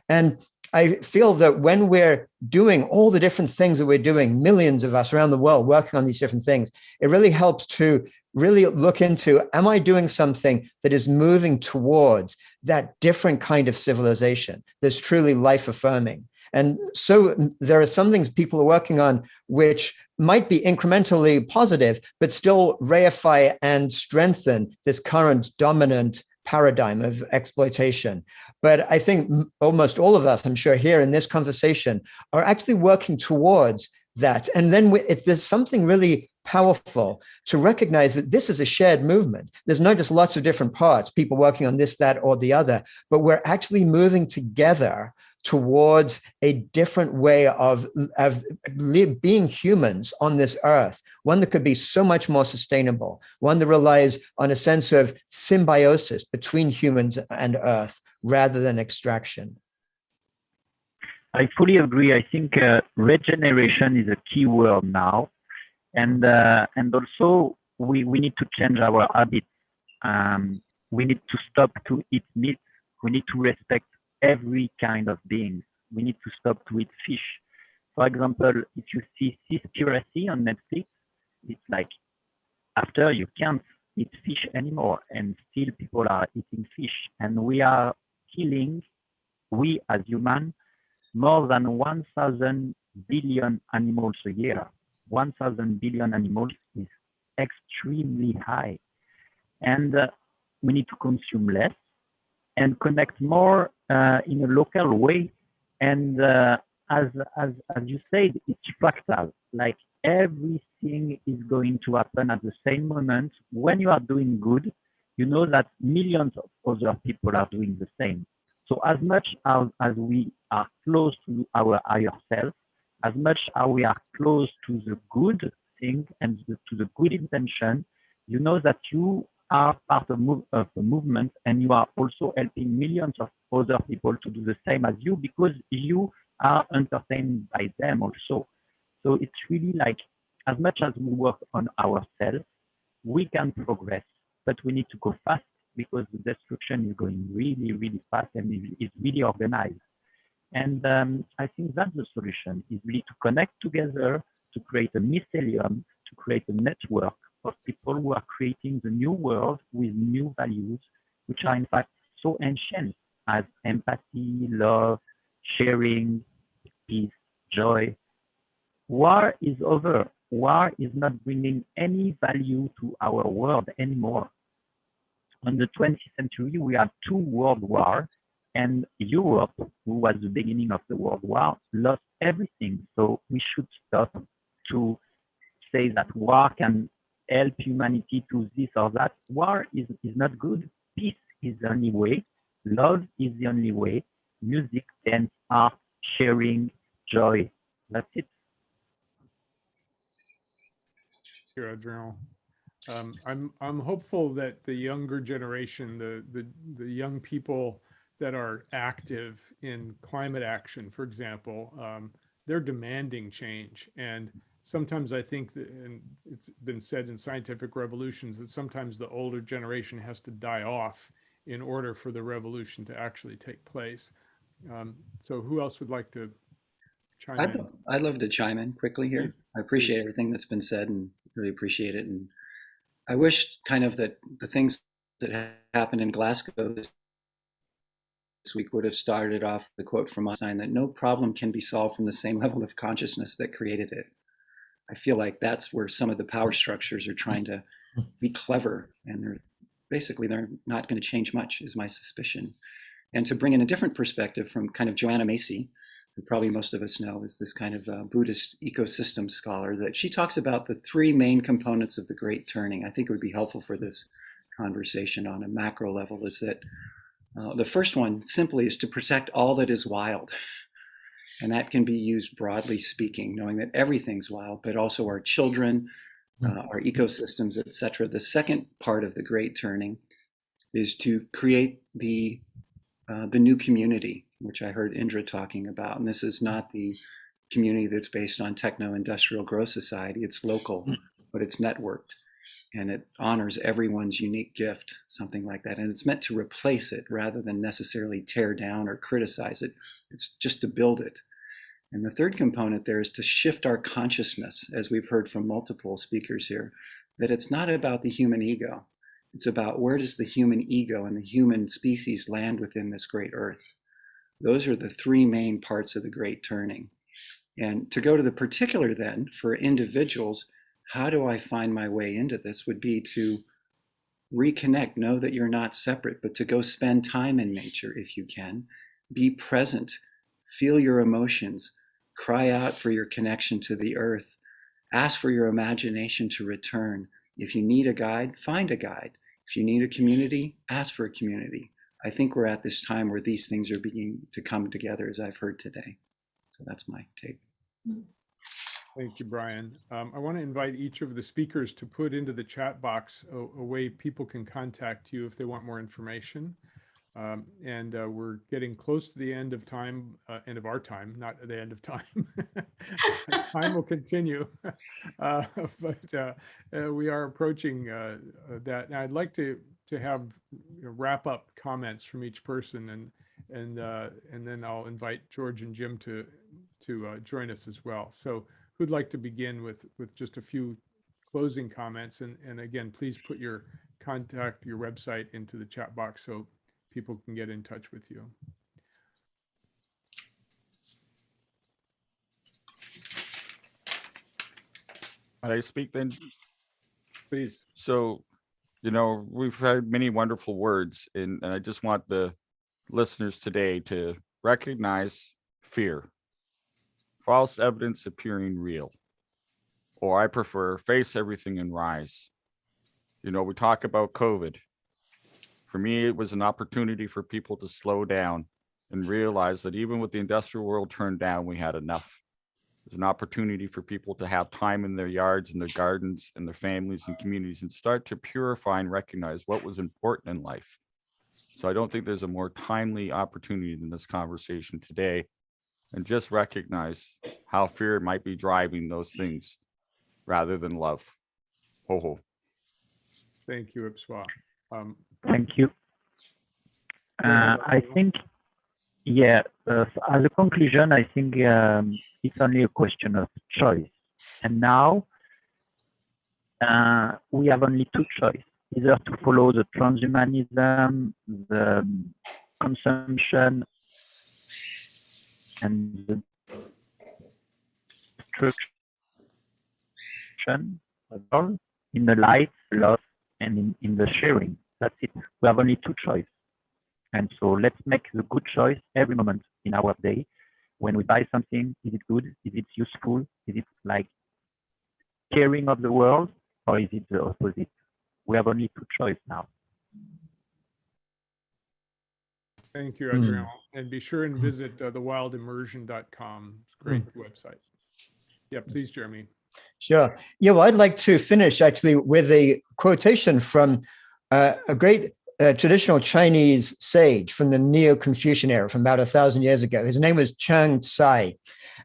And I feel that when we're doing all the different things that we're doing, millions of us around the world working on these different things, it really helps to really look into, am I doing something that is moving towards that different kind of civilization that's truly life-affirming? And so there are some things people are working on which might be incrementally positive, but still reify and strengthen this current dominant paradigm of exploitation. But I think almost all of us, I'm sure here in this conversation, are actually working towards that. And then if there's something really powerful to recognize that this is a shared movement, there's not just lots of different parts, people working on this, that, or the other, but we're actually moving together towards a different way of being humans on this earth, one that could be so much more sustainable, one that relies on a sense of symbiosis between humans and earth rather than extraction. I fully agree. I think regeneration is a key word now. And also we need to change our habits. We need to stop to eat meat. We need to respect every kind of being. We need to stop to eat fish. For example, if you see Seaspiracy on Netflix, it's like after you can't eat fish anymore, and still people are eating fish. And we are killing, we as humans, more than 1,000 billion animals a year. 1,000 billion animals is extremely high. And we need to consume less and connect more in a local way. And as you said, it's fractal. Like everything is going to happen at the same moment. When you are doing good, you know that millions of other people are doing the same. So as much as we are close to our higher self, as much as we are close to the good thing and to the good intention, you know that you are part of the movement, and you are also helping millions of other people to do the same as you, because you are entertained by them also. So it's really like, as much as we work on ourselves, we can progress, but we need to go fast, because the destruction is going really, really fast, and it's really organized. And I think that's the solution, is really to connect together, to create a mycelium, to create a network of people who are creating the new world with new values, which are in fact so ancient as empathy, love, sharing, peace, joy. War is over. War is not bringing any value to our world anymore. In the 20th century, we had 2 world wars, and Europe, who was the beginning of the World War, lost everything. So we should stop to say that war can help humanity to this or that. War is not good. Peace is the only way. Love is the only way. Music, dance, art, sharing, joy. That's it. Here, Adrian. I'm hopeful that the younger generation, the young people that are active in climate action, for example, they're demanding change. And sometimes I think that, and it's been said in scientific revolutions, that sometimes the older generation has to die off in order for the revolution to actually take place. So who else would like to chime in? I'd love to chime in quickly here. I appreciate everything that's been said and really appreciate it. And I wish kind of that the things that happened in Glasgow this week would have started off the quote from Einstein that no problem can be solved from the same level of consciousness that created it. I feel like that's where some of the power structures are trying to be clever, and they're not going to change much, is my suspicion. And to bring in a different perspective from kind of Joanna Macy, who probably most of us know is this kind of Buddhist ecosystem scholar, that she talks about the three main components of the Great Turning. I think it would be helpful for this conversation on a macro level, is that the first one simply is to protect all that is wild. And that can be used broadly speaking, knowing that everything's wild, but also our children, our ecosystems, et cetera. The second part of the Great Turning is to create the new community, which I heard Indra talking about. And this is not the community that's based on techno-industrial growth society. It's local, but it's networked. And it honors everyone's unique gift, something like that. And it's meant to replace it rather than necessarily tear down or criticize it. It's just to build it. And the third component there is to shift our consciousness, as we've heard from multiple speakers here, that it's not about the human ego. It's about where does the human ego and the human species land within this great earth. Those are the three main parts of the Great Turning. And to go to the particular then, for individuals, how do I find my way into this would be to reconnect, know that you're not separate, but to go spend time in nature if you can, be present, feel your emotions, cry out for your connection to the earth, ask for your imagination to return. If you need a guide, find a guide. If you need a community, ask for a community. I think we're at this time where these things are beginning to come together, as I've heard today. So that's my take. Thank you, Brian. I want to invite each of the speakers to put into the chat box a way people can contact you if they want more information. And we're getting close to the end of time, end of our time, not the end of time. Time will continue, but we are approaching that. Now, I'd like to have wrap up comments from each person, and then I'll invite George and Jim to join us as well. So, who'd like to begin with just a few closing comments? And again, please put your contact, your website into the chat box so people can get in touch with you. Can I speak then? Please. So, we've had many wonderful words, and I just want the listeners today to recognize fear, false evidence appearing real, or I prefer face everything and rise. We talk about COVID. For me, it was an opportunity for people to slow down and realize that even with the industrial world turned down, we had enough. It was an opportunity for people to have time in their yards and their gardens and their families and communities and start to purify and recognize what was important in life. So I don't think there's a more timely opportunity than this conversation today, and just recognize how fear might be driving those things rather than love. Ho ho. Thank you, Ipswa. Thank you. I think, as a conclusion, I think it's only a question of choice. And now we have only two choices, either to follow the transhumanism, the consumption, and the destruction in the light, love, and in the sharing. That's it. We have only two choices. And so let's make the good choice every moment in our day. When we buy something, is it good? Is it useful? Is it like caring of the world? Or is it the opposite? We have only two choices now. Thank you, Adrian. And be sure and visit thewildimmersion.com. It's a great website. Yeah, please, Jeremy. Sure. Yeah, well, I'd like to finish actually with a quotation from a great traditional Chinese sage from the Neo-Confucian era from about 1,000 years ago. His name was Chang Tsai.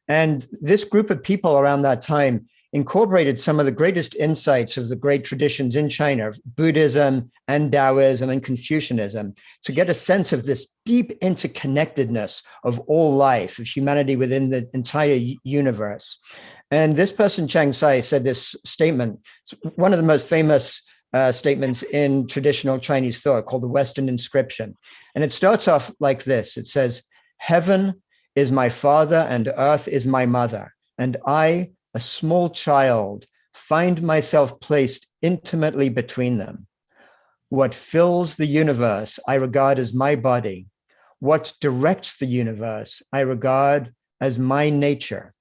And this group of people around that time incorporated some of the greatest insights of the great traditions in China, Buddhism and Taoism and Confucianism, to get a sense of this deep interconnectedness of all life, of humanity within the entire universe. And this person, Chang Sai, said this statement. It's one of the most famous statements in traditional Chinese thought, called the Western Inscription. And it starts off like this. It says, "Heaven is my father and earth is my mother, and I, a small child, find myself placed intimately between them. What fills the universe I regard as my body. What directs the universe I regard as my nature.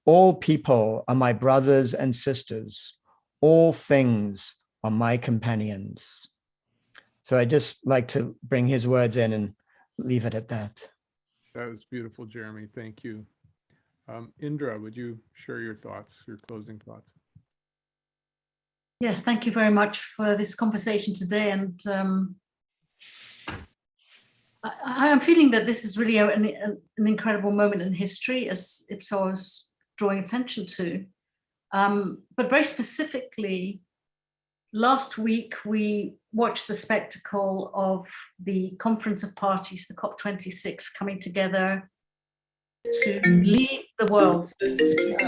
All people are my brothers and sisters. All things are my companions." So I just like to bring his words in and leave it at that. That was beautiful, Jeremy. Thank you. Indra, would you share your thoughts, your closing thoughts? Yes, thank you very much for this conversation today. And I am feeling that this is really an incredible moment in history, as Ipso was drawing attention to. But very specifically, last week we watched the spectacle of the Conference of Parties, the COP26, coming together to lead the world, so to speak.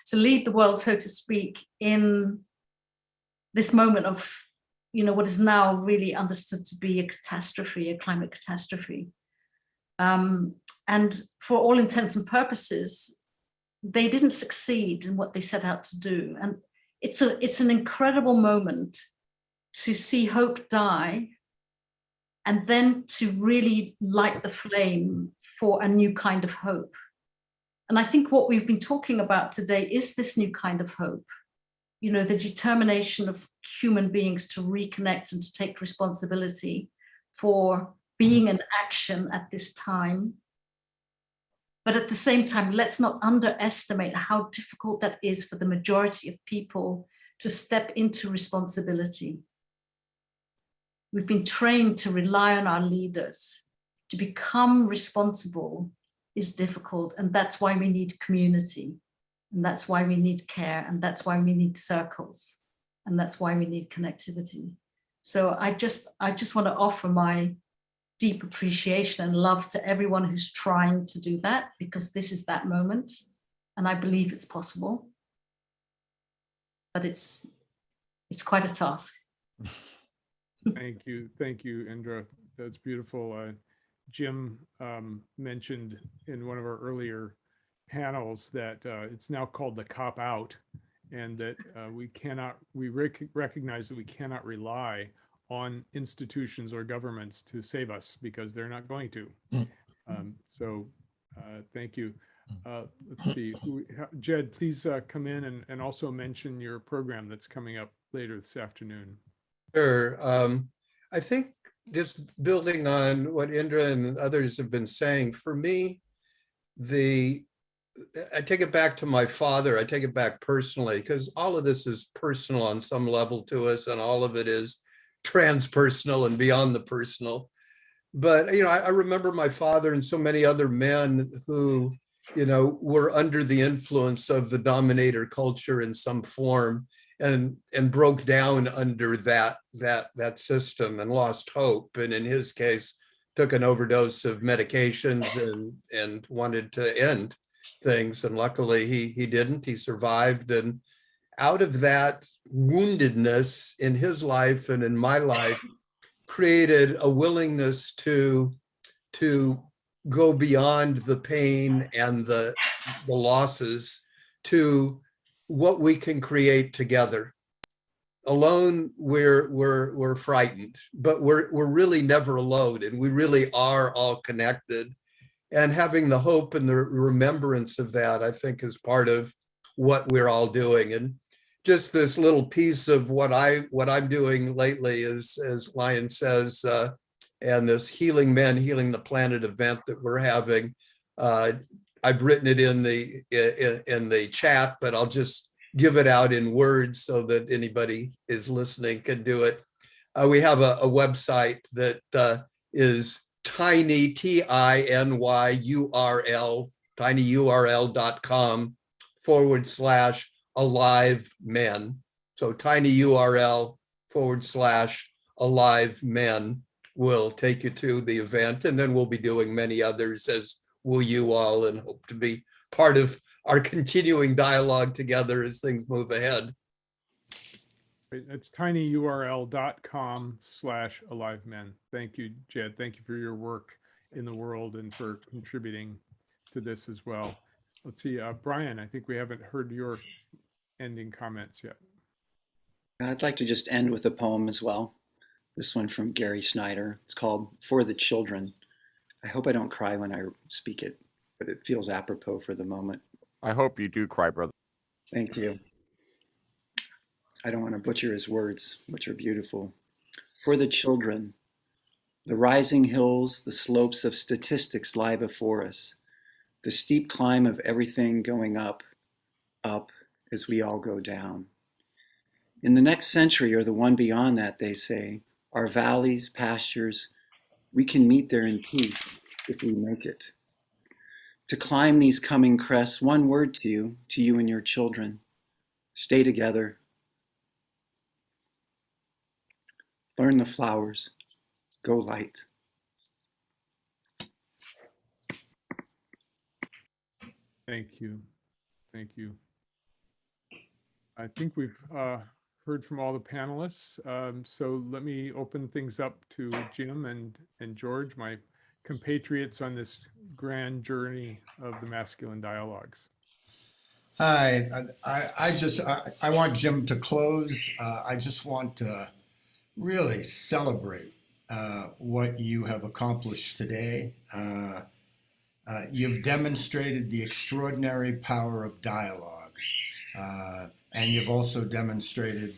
To lead the world, so to speak, in this moment of, what is now really understood to be a catastrophe, a climate catastrophe. And for all intents and purposes, they didn't succeed in what they set out to do. And it's an incredible moment to see hope die, and then to really light the flame for a new kind of hope. And I think what we've been talking about today is this new kind of hope, the determination of human beings to reconnect and to take responsibility for being in action at this time. But at the same time, let's not underestimate how difficult that is for the majority of people to step into responsibility. We've been trained to rely on our leaders. To become responsible is difficult, and that's why we need community, and that's why we need care, and that's why we need circles, and that's why we need connectivity. So I just want to offer my deep appreciation and love to everyone who's trying to do that, because this is that moment, and I believe it's possible, but it's quite a task. Thank you, Indra. That's beautiful. Jim mentioned in one of our earlier panels that it's now called the cop out, and that we recognize that we cannot rely on institutions or governments to save us, because they're not going to. So thank you. Let's see, Jed, please come in and also mention your program that's coming up later this afternoon. Sure. I think just building on what Indra and others have been saying, for me, I take it back to my father. I take it back personally, because all of this is personal on some level to us, and all of it is transpersonal and beyond the personal. But, I remember my father and so many other men who, were under the influence of the dominator culture in some form, and broke down under that system and lost hope. And in his case, took an overdose of medications and wanted to end things. And luckily he didn't. He survived. And out of that woundedness in his life and in my life, created a willingness to go beyond the pain and the losses to what we can create together. Alone, we're frightened, but we're really never alone, and we really are all connected. And having the hope and the remembrance of that, I think, is part of what we're all doing. And just this little piece of what I'm doing lately is, as Lion says, and this Healing Men, Healing the Planet event that we're having. I've written it in the chat, but I'll just give it out in words so that anybody is listening can do it. We have a website that is tiny, TINYURL, tinyurl.com/alive men. So tinyurl/alive men will take you to the event. And then we'll be doing many others, as will you all, and hope to be part of our continuing dialogue together as things move ahead. It's tinyurl.com/alivemen. Thank you, Jed. Thank you for your work in the world and for contributing to this as well. Let's see, Brian, I think we haven't heard your ending comments yet. I'd like to just end with a poem as well. This one from Gary Snyder. It's called For the Children. I hope I don't cry when I speak it, but it feels apropos for the moment. I hope you do cry, brother. Thank you. I don't want to butcher his words, which are beautiful. For the children, the rising hills, the slopes of statistics lie before us, the steep climb of everything going up, up as we all go down. In the next century or the one beyond that, they say, our valleys, pastures, we can meet there in peace if we make it. To climb these coming crests, one word to you and your children. Stay together. Learn the flowers. Go light. Thank you. Thank you. I think we've heard from all the panelists. So let me open things up to Jim and George, my compatriots on this grand journey of the masculine dialogues. Hi, I want Jim to close. I just want to really celebrate what you have accomplished today. You've demonstrated the extraordinary power of dialogue, and you've also demonstrated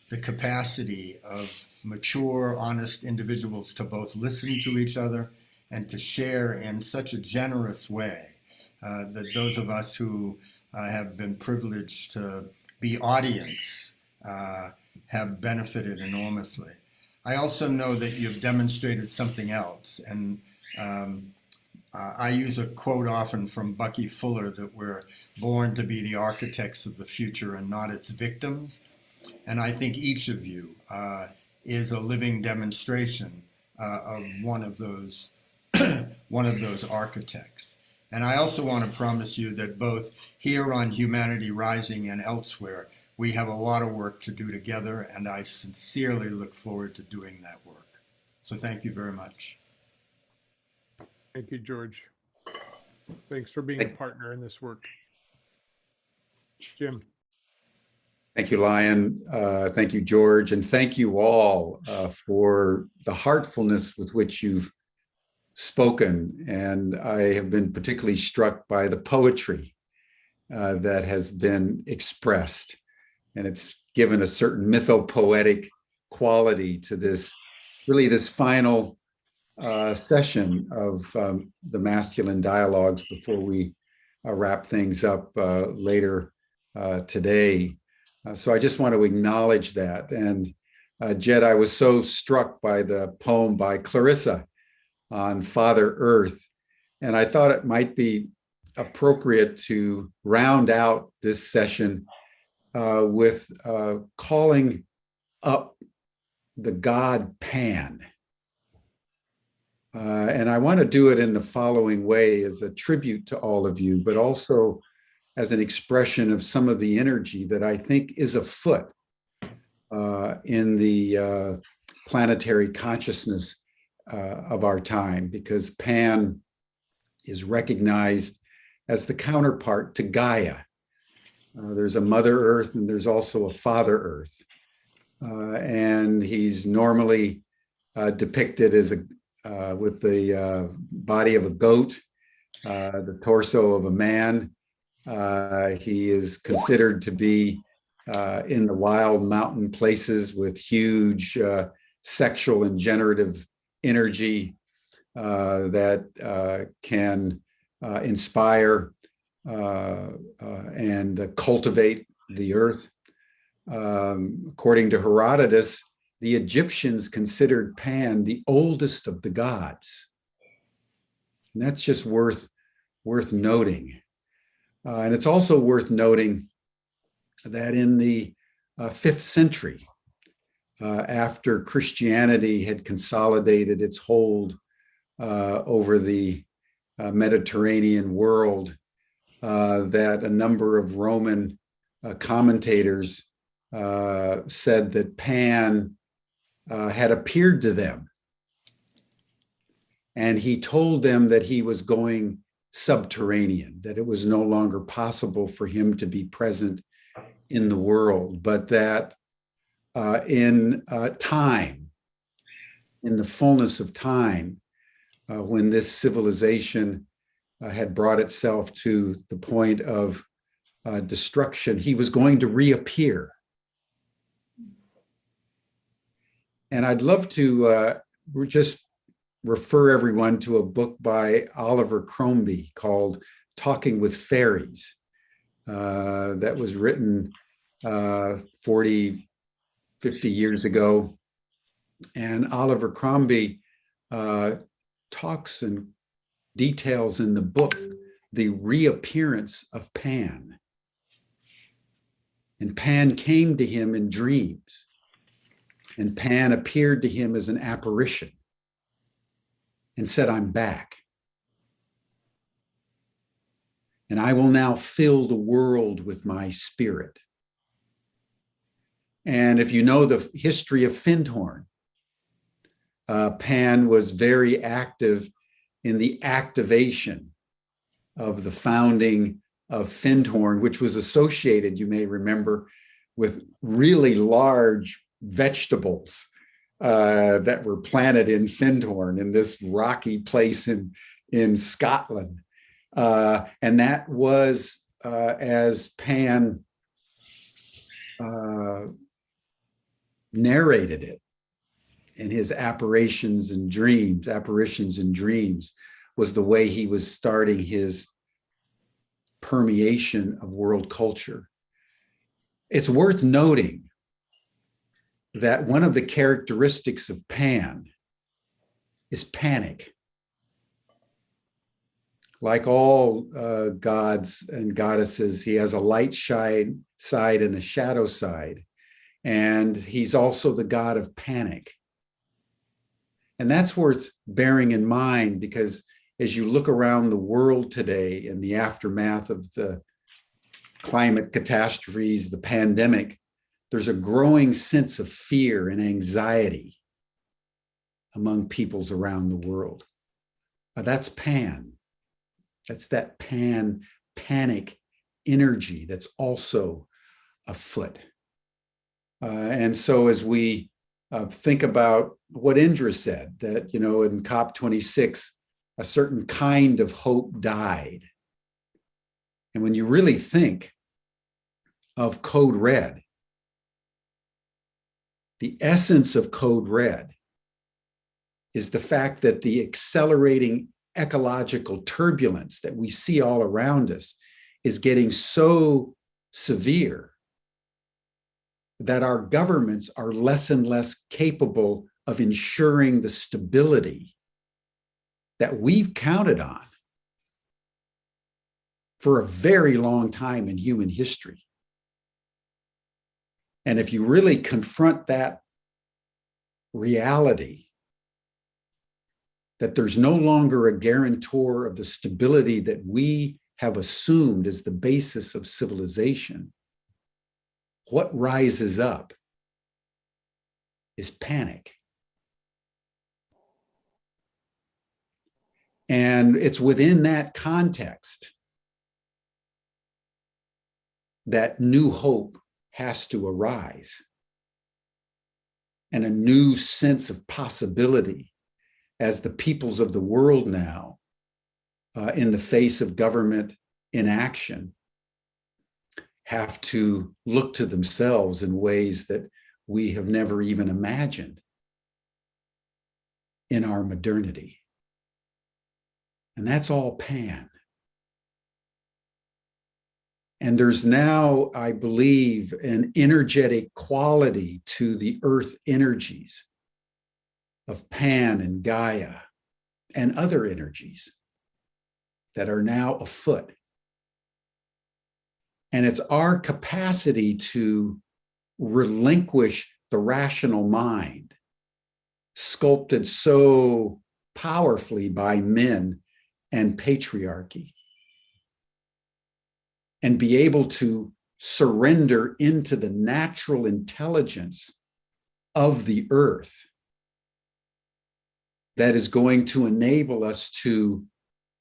the capacity of mature, honest individuals to both listen to each other and to share in such a generous way that those of us who have been privileged to be audience have benefited enormously. I also know that you've demonstrated something else, and I use a quote often from Bucky Fuller that we're born to be the architects of the future and not its victims. And I think each of you is a living demonstration of one of those architects. And I also want to promise you that both here on Humanity Rising and elsewhere, we have a lot of work to do together, and I sincerely look forward to doing that work. So thank you very much. Thank you, George. Thanks for being a partner in this work. Jim. Thank you, Lion. Thank you, George. And thank you all for the heartfulness with which you've spoken. And I have been particularly struck by the poetry that has been expressed. And it's given a certain mythopoetic quality to this, really this final session of the masculine dialogues before we wrap things up later today. So I just want to acknowledge that. And Jed, I was so struck by the poem by Clarissa on Father Earth. And I thought it might be appropriate to round out this session with calling up the god Pan. And I want to do it in the following way as a tribute to all of you, but also as an expression of some of the energy that I think is afoot in the planetary consciousness of our time, because Pan is recognized as the counterpart to Gaia. There's a Mother Earth and there's also a Father Earth. And he's normally depicted as with the body of a goat, the torso of a man. He is considered to be in the wild mountain places with huge sexual and generative energy that can inspire and cultivate the earth. According to Herodotus, the Egyptians considered Pan the oldest of the gods. And that's just worth noting. And it's also worth noting that in the 5th century, after Christianity had consolidated its hold over the Mediterranean world, that a number of Roman commentators said that Pan had appeared to them. And he told them that he was going subterranean, that it was no longer possible for him to be present in the world, but that in time, in the fullness of time, when this civilization had brought itself to the point of destruction, he was going to reappear. And I'd love to just refer everyone to a book by Oliver Crombie called Talking with Fairies, that was written 40, 50 years ago. And Oliver Crombie talks and details in the book the reappearance of Pan. And Pan came to him in dreams. And Pan appeared to him as an apparition and said, "I'm back. And I will now fill the world with my spirit." And if you know the history of Findhorn, Pan was very active in the activation of the founding of Findhorn, which was associated, you may remember, with really large vegetables that were planted in Findhorn, in this rocky place in Scotland. And that was, as Pan narrated it in his apparitions and dreams, was the way he was starting his permeation of world culture. It's worth noting that one of the characteristics of Pan is panic. Like all gods and goddesses, he has a light side and a shadow side. And he's also the god of panic. And that's worth bearing in mind, because as you look around the world today in the aftermath of the climate catastrophes, the pandemic, there's a growing sense of fear and anxiety among peoples around the world. That's Pan. That's that panic energy that's also afoot. And so as we think about what Indra said, that, in COP26, a certain kind of hope died. And when you really think of Code Red, the essence of Code Red is the fact that the accelerating ecological turbulence that we see all around us is getting so severe that our governments are less and less capable of ensuring the stability that we've counted on for a very long time in human history. And if you really confront that reality, that there's no longer a guarantor of the stability that we have assumed as the basis of civilization, what rises up is panic. And it's within that context that new hope has to arise, and a new sense of possibility as the peoples of the world now, in the face of government inaction, have to look to themselves in ways that we have never even imagined in our modernity. And that's all Pan. And there's now, I believe, an energetic quality to the earth energies of Pan and Gaia and other energies that are now afoot. And it's our capacity to relinquish the rational mind, sculpted so powerfully by men and patriarchy, and be able to surrender into the natural intelligence of the earth that is going to enable us to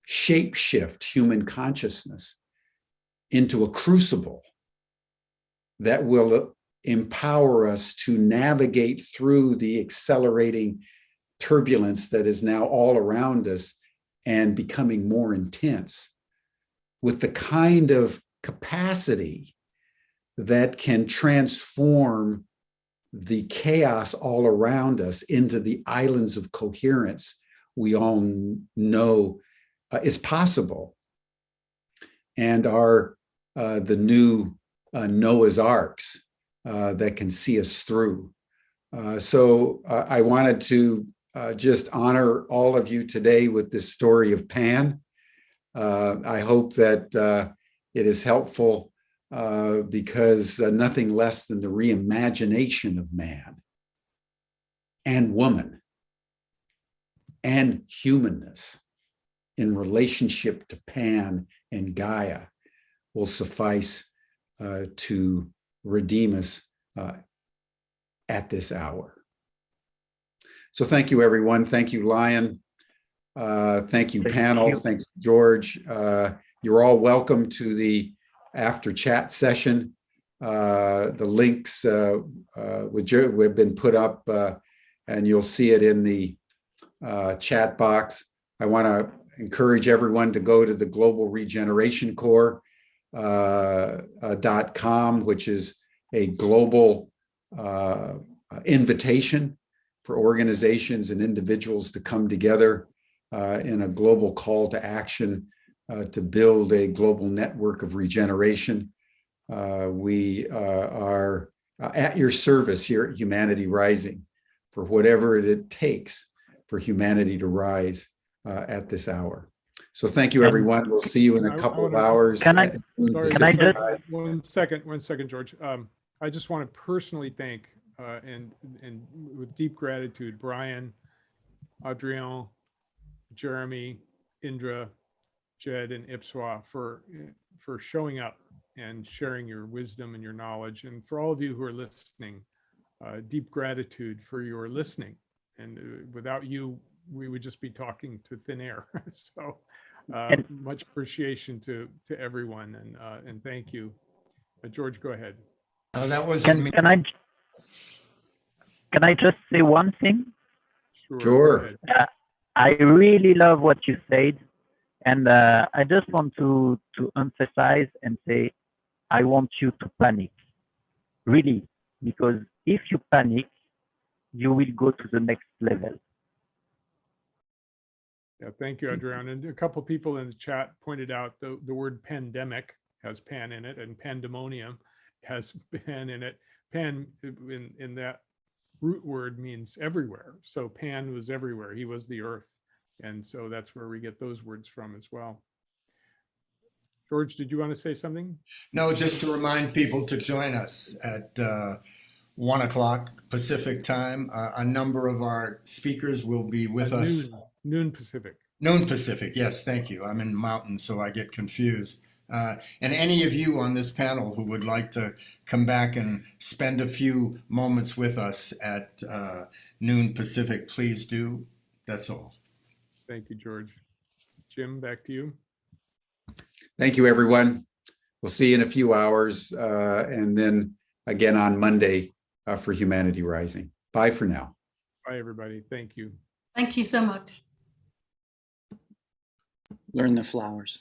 shapeshift human consciousness into a crucible that will empower us to navigate through the accelerating turbulence that is now all around us and becoming more intense, with the kind of capacity that can transform the chaos all around us into the islands of coherence we all know is possible, and are the new Noah's Arks that can see us through. So I wanted to just honor all of you today with this story of Pan. I hope that it is helpful because nothing less than the reimagination of man and woman and humanness in relationship to Pan and Gaia will suffice to redeem us at this hour. So thank you, everyone. Thank you, Lion. Thank you, panel. Thank you, George. You're all welcome to the after chat session. The links have been put up and you'll see it in the chat box. I want to encourage everyone to go to the Global Regeneration Corps .com, which is a global invitation for organizations and individuals to come together in a global call to action to build a global network of regeneration. We are at your service here at Humanity Rising for whatever it takes for humanity to rise at this hour. So thank you, everyone. We'll see you in a couple of hours. Can I just 1 second, George. I just want to personally thank and with deep gratitude, Brian, Adrian, Jeremy, Indra, Jed, and Ipswa for showing up and sharing your wisdom and your knowledge. And for all of you who are listening, deep gratitude for your listening. And without you, we would just be talking to thin air. So much appreciation to everyone, and thank you. George, go ahead. That was Can I just say one thing? Sure. I really love what you said, and I just want to emphasize and say, I want you to panic, really, because if you panic, you will go to the next level. Yeah, thank you, Adrian. And a couple of people in the chat pointed out the word pandemic has pan in it, and pandemonium has pan in it. Pan in that root word means everywhere. So Pan was everywhere. He was the earth. And so that's where we get those words from as well. George, did you want to say something? No, just to remind people to join us at 1 o'clock Pacific time. A number of our speakers will be with us. Noon Pacific. Noon Pacific, yes, thank you. I'm in mountain, so I get confused. And any of you on this panel who would like to come back and spend a few moments with us at noon Pacific, please do. That's all. Thank you, George. Jim, back to you. Thank you, everyone. We'll see you in a few hours, and then again on Monday for Humanity Rising. Bye for now. Bye, everybody. Thank you. Thank you so much. Learn the flowers.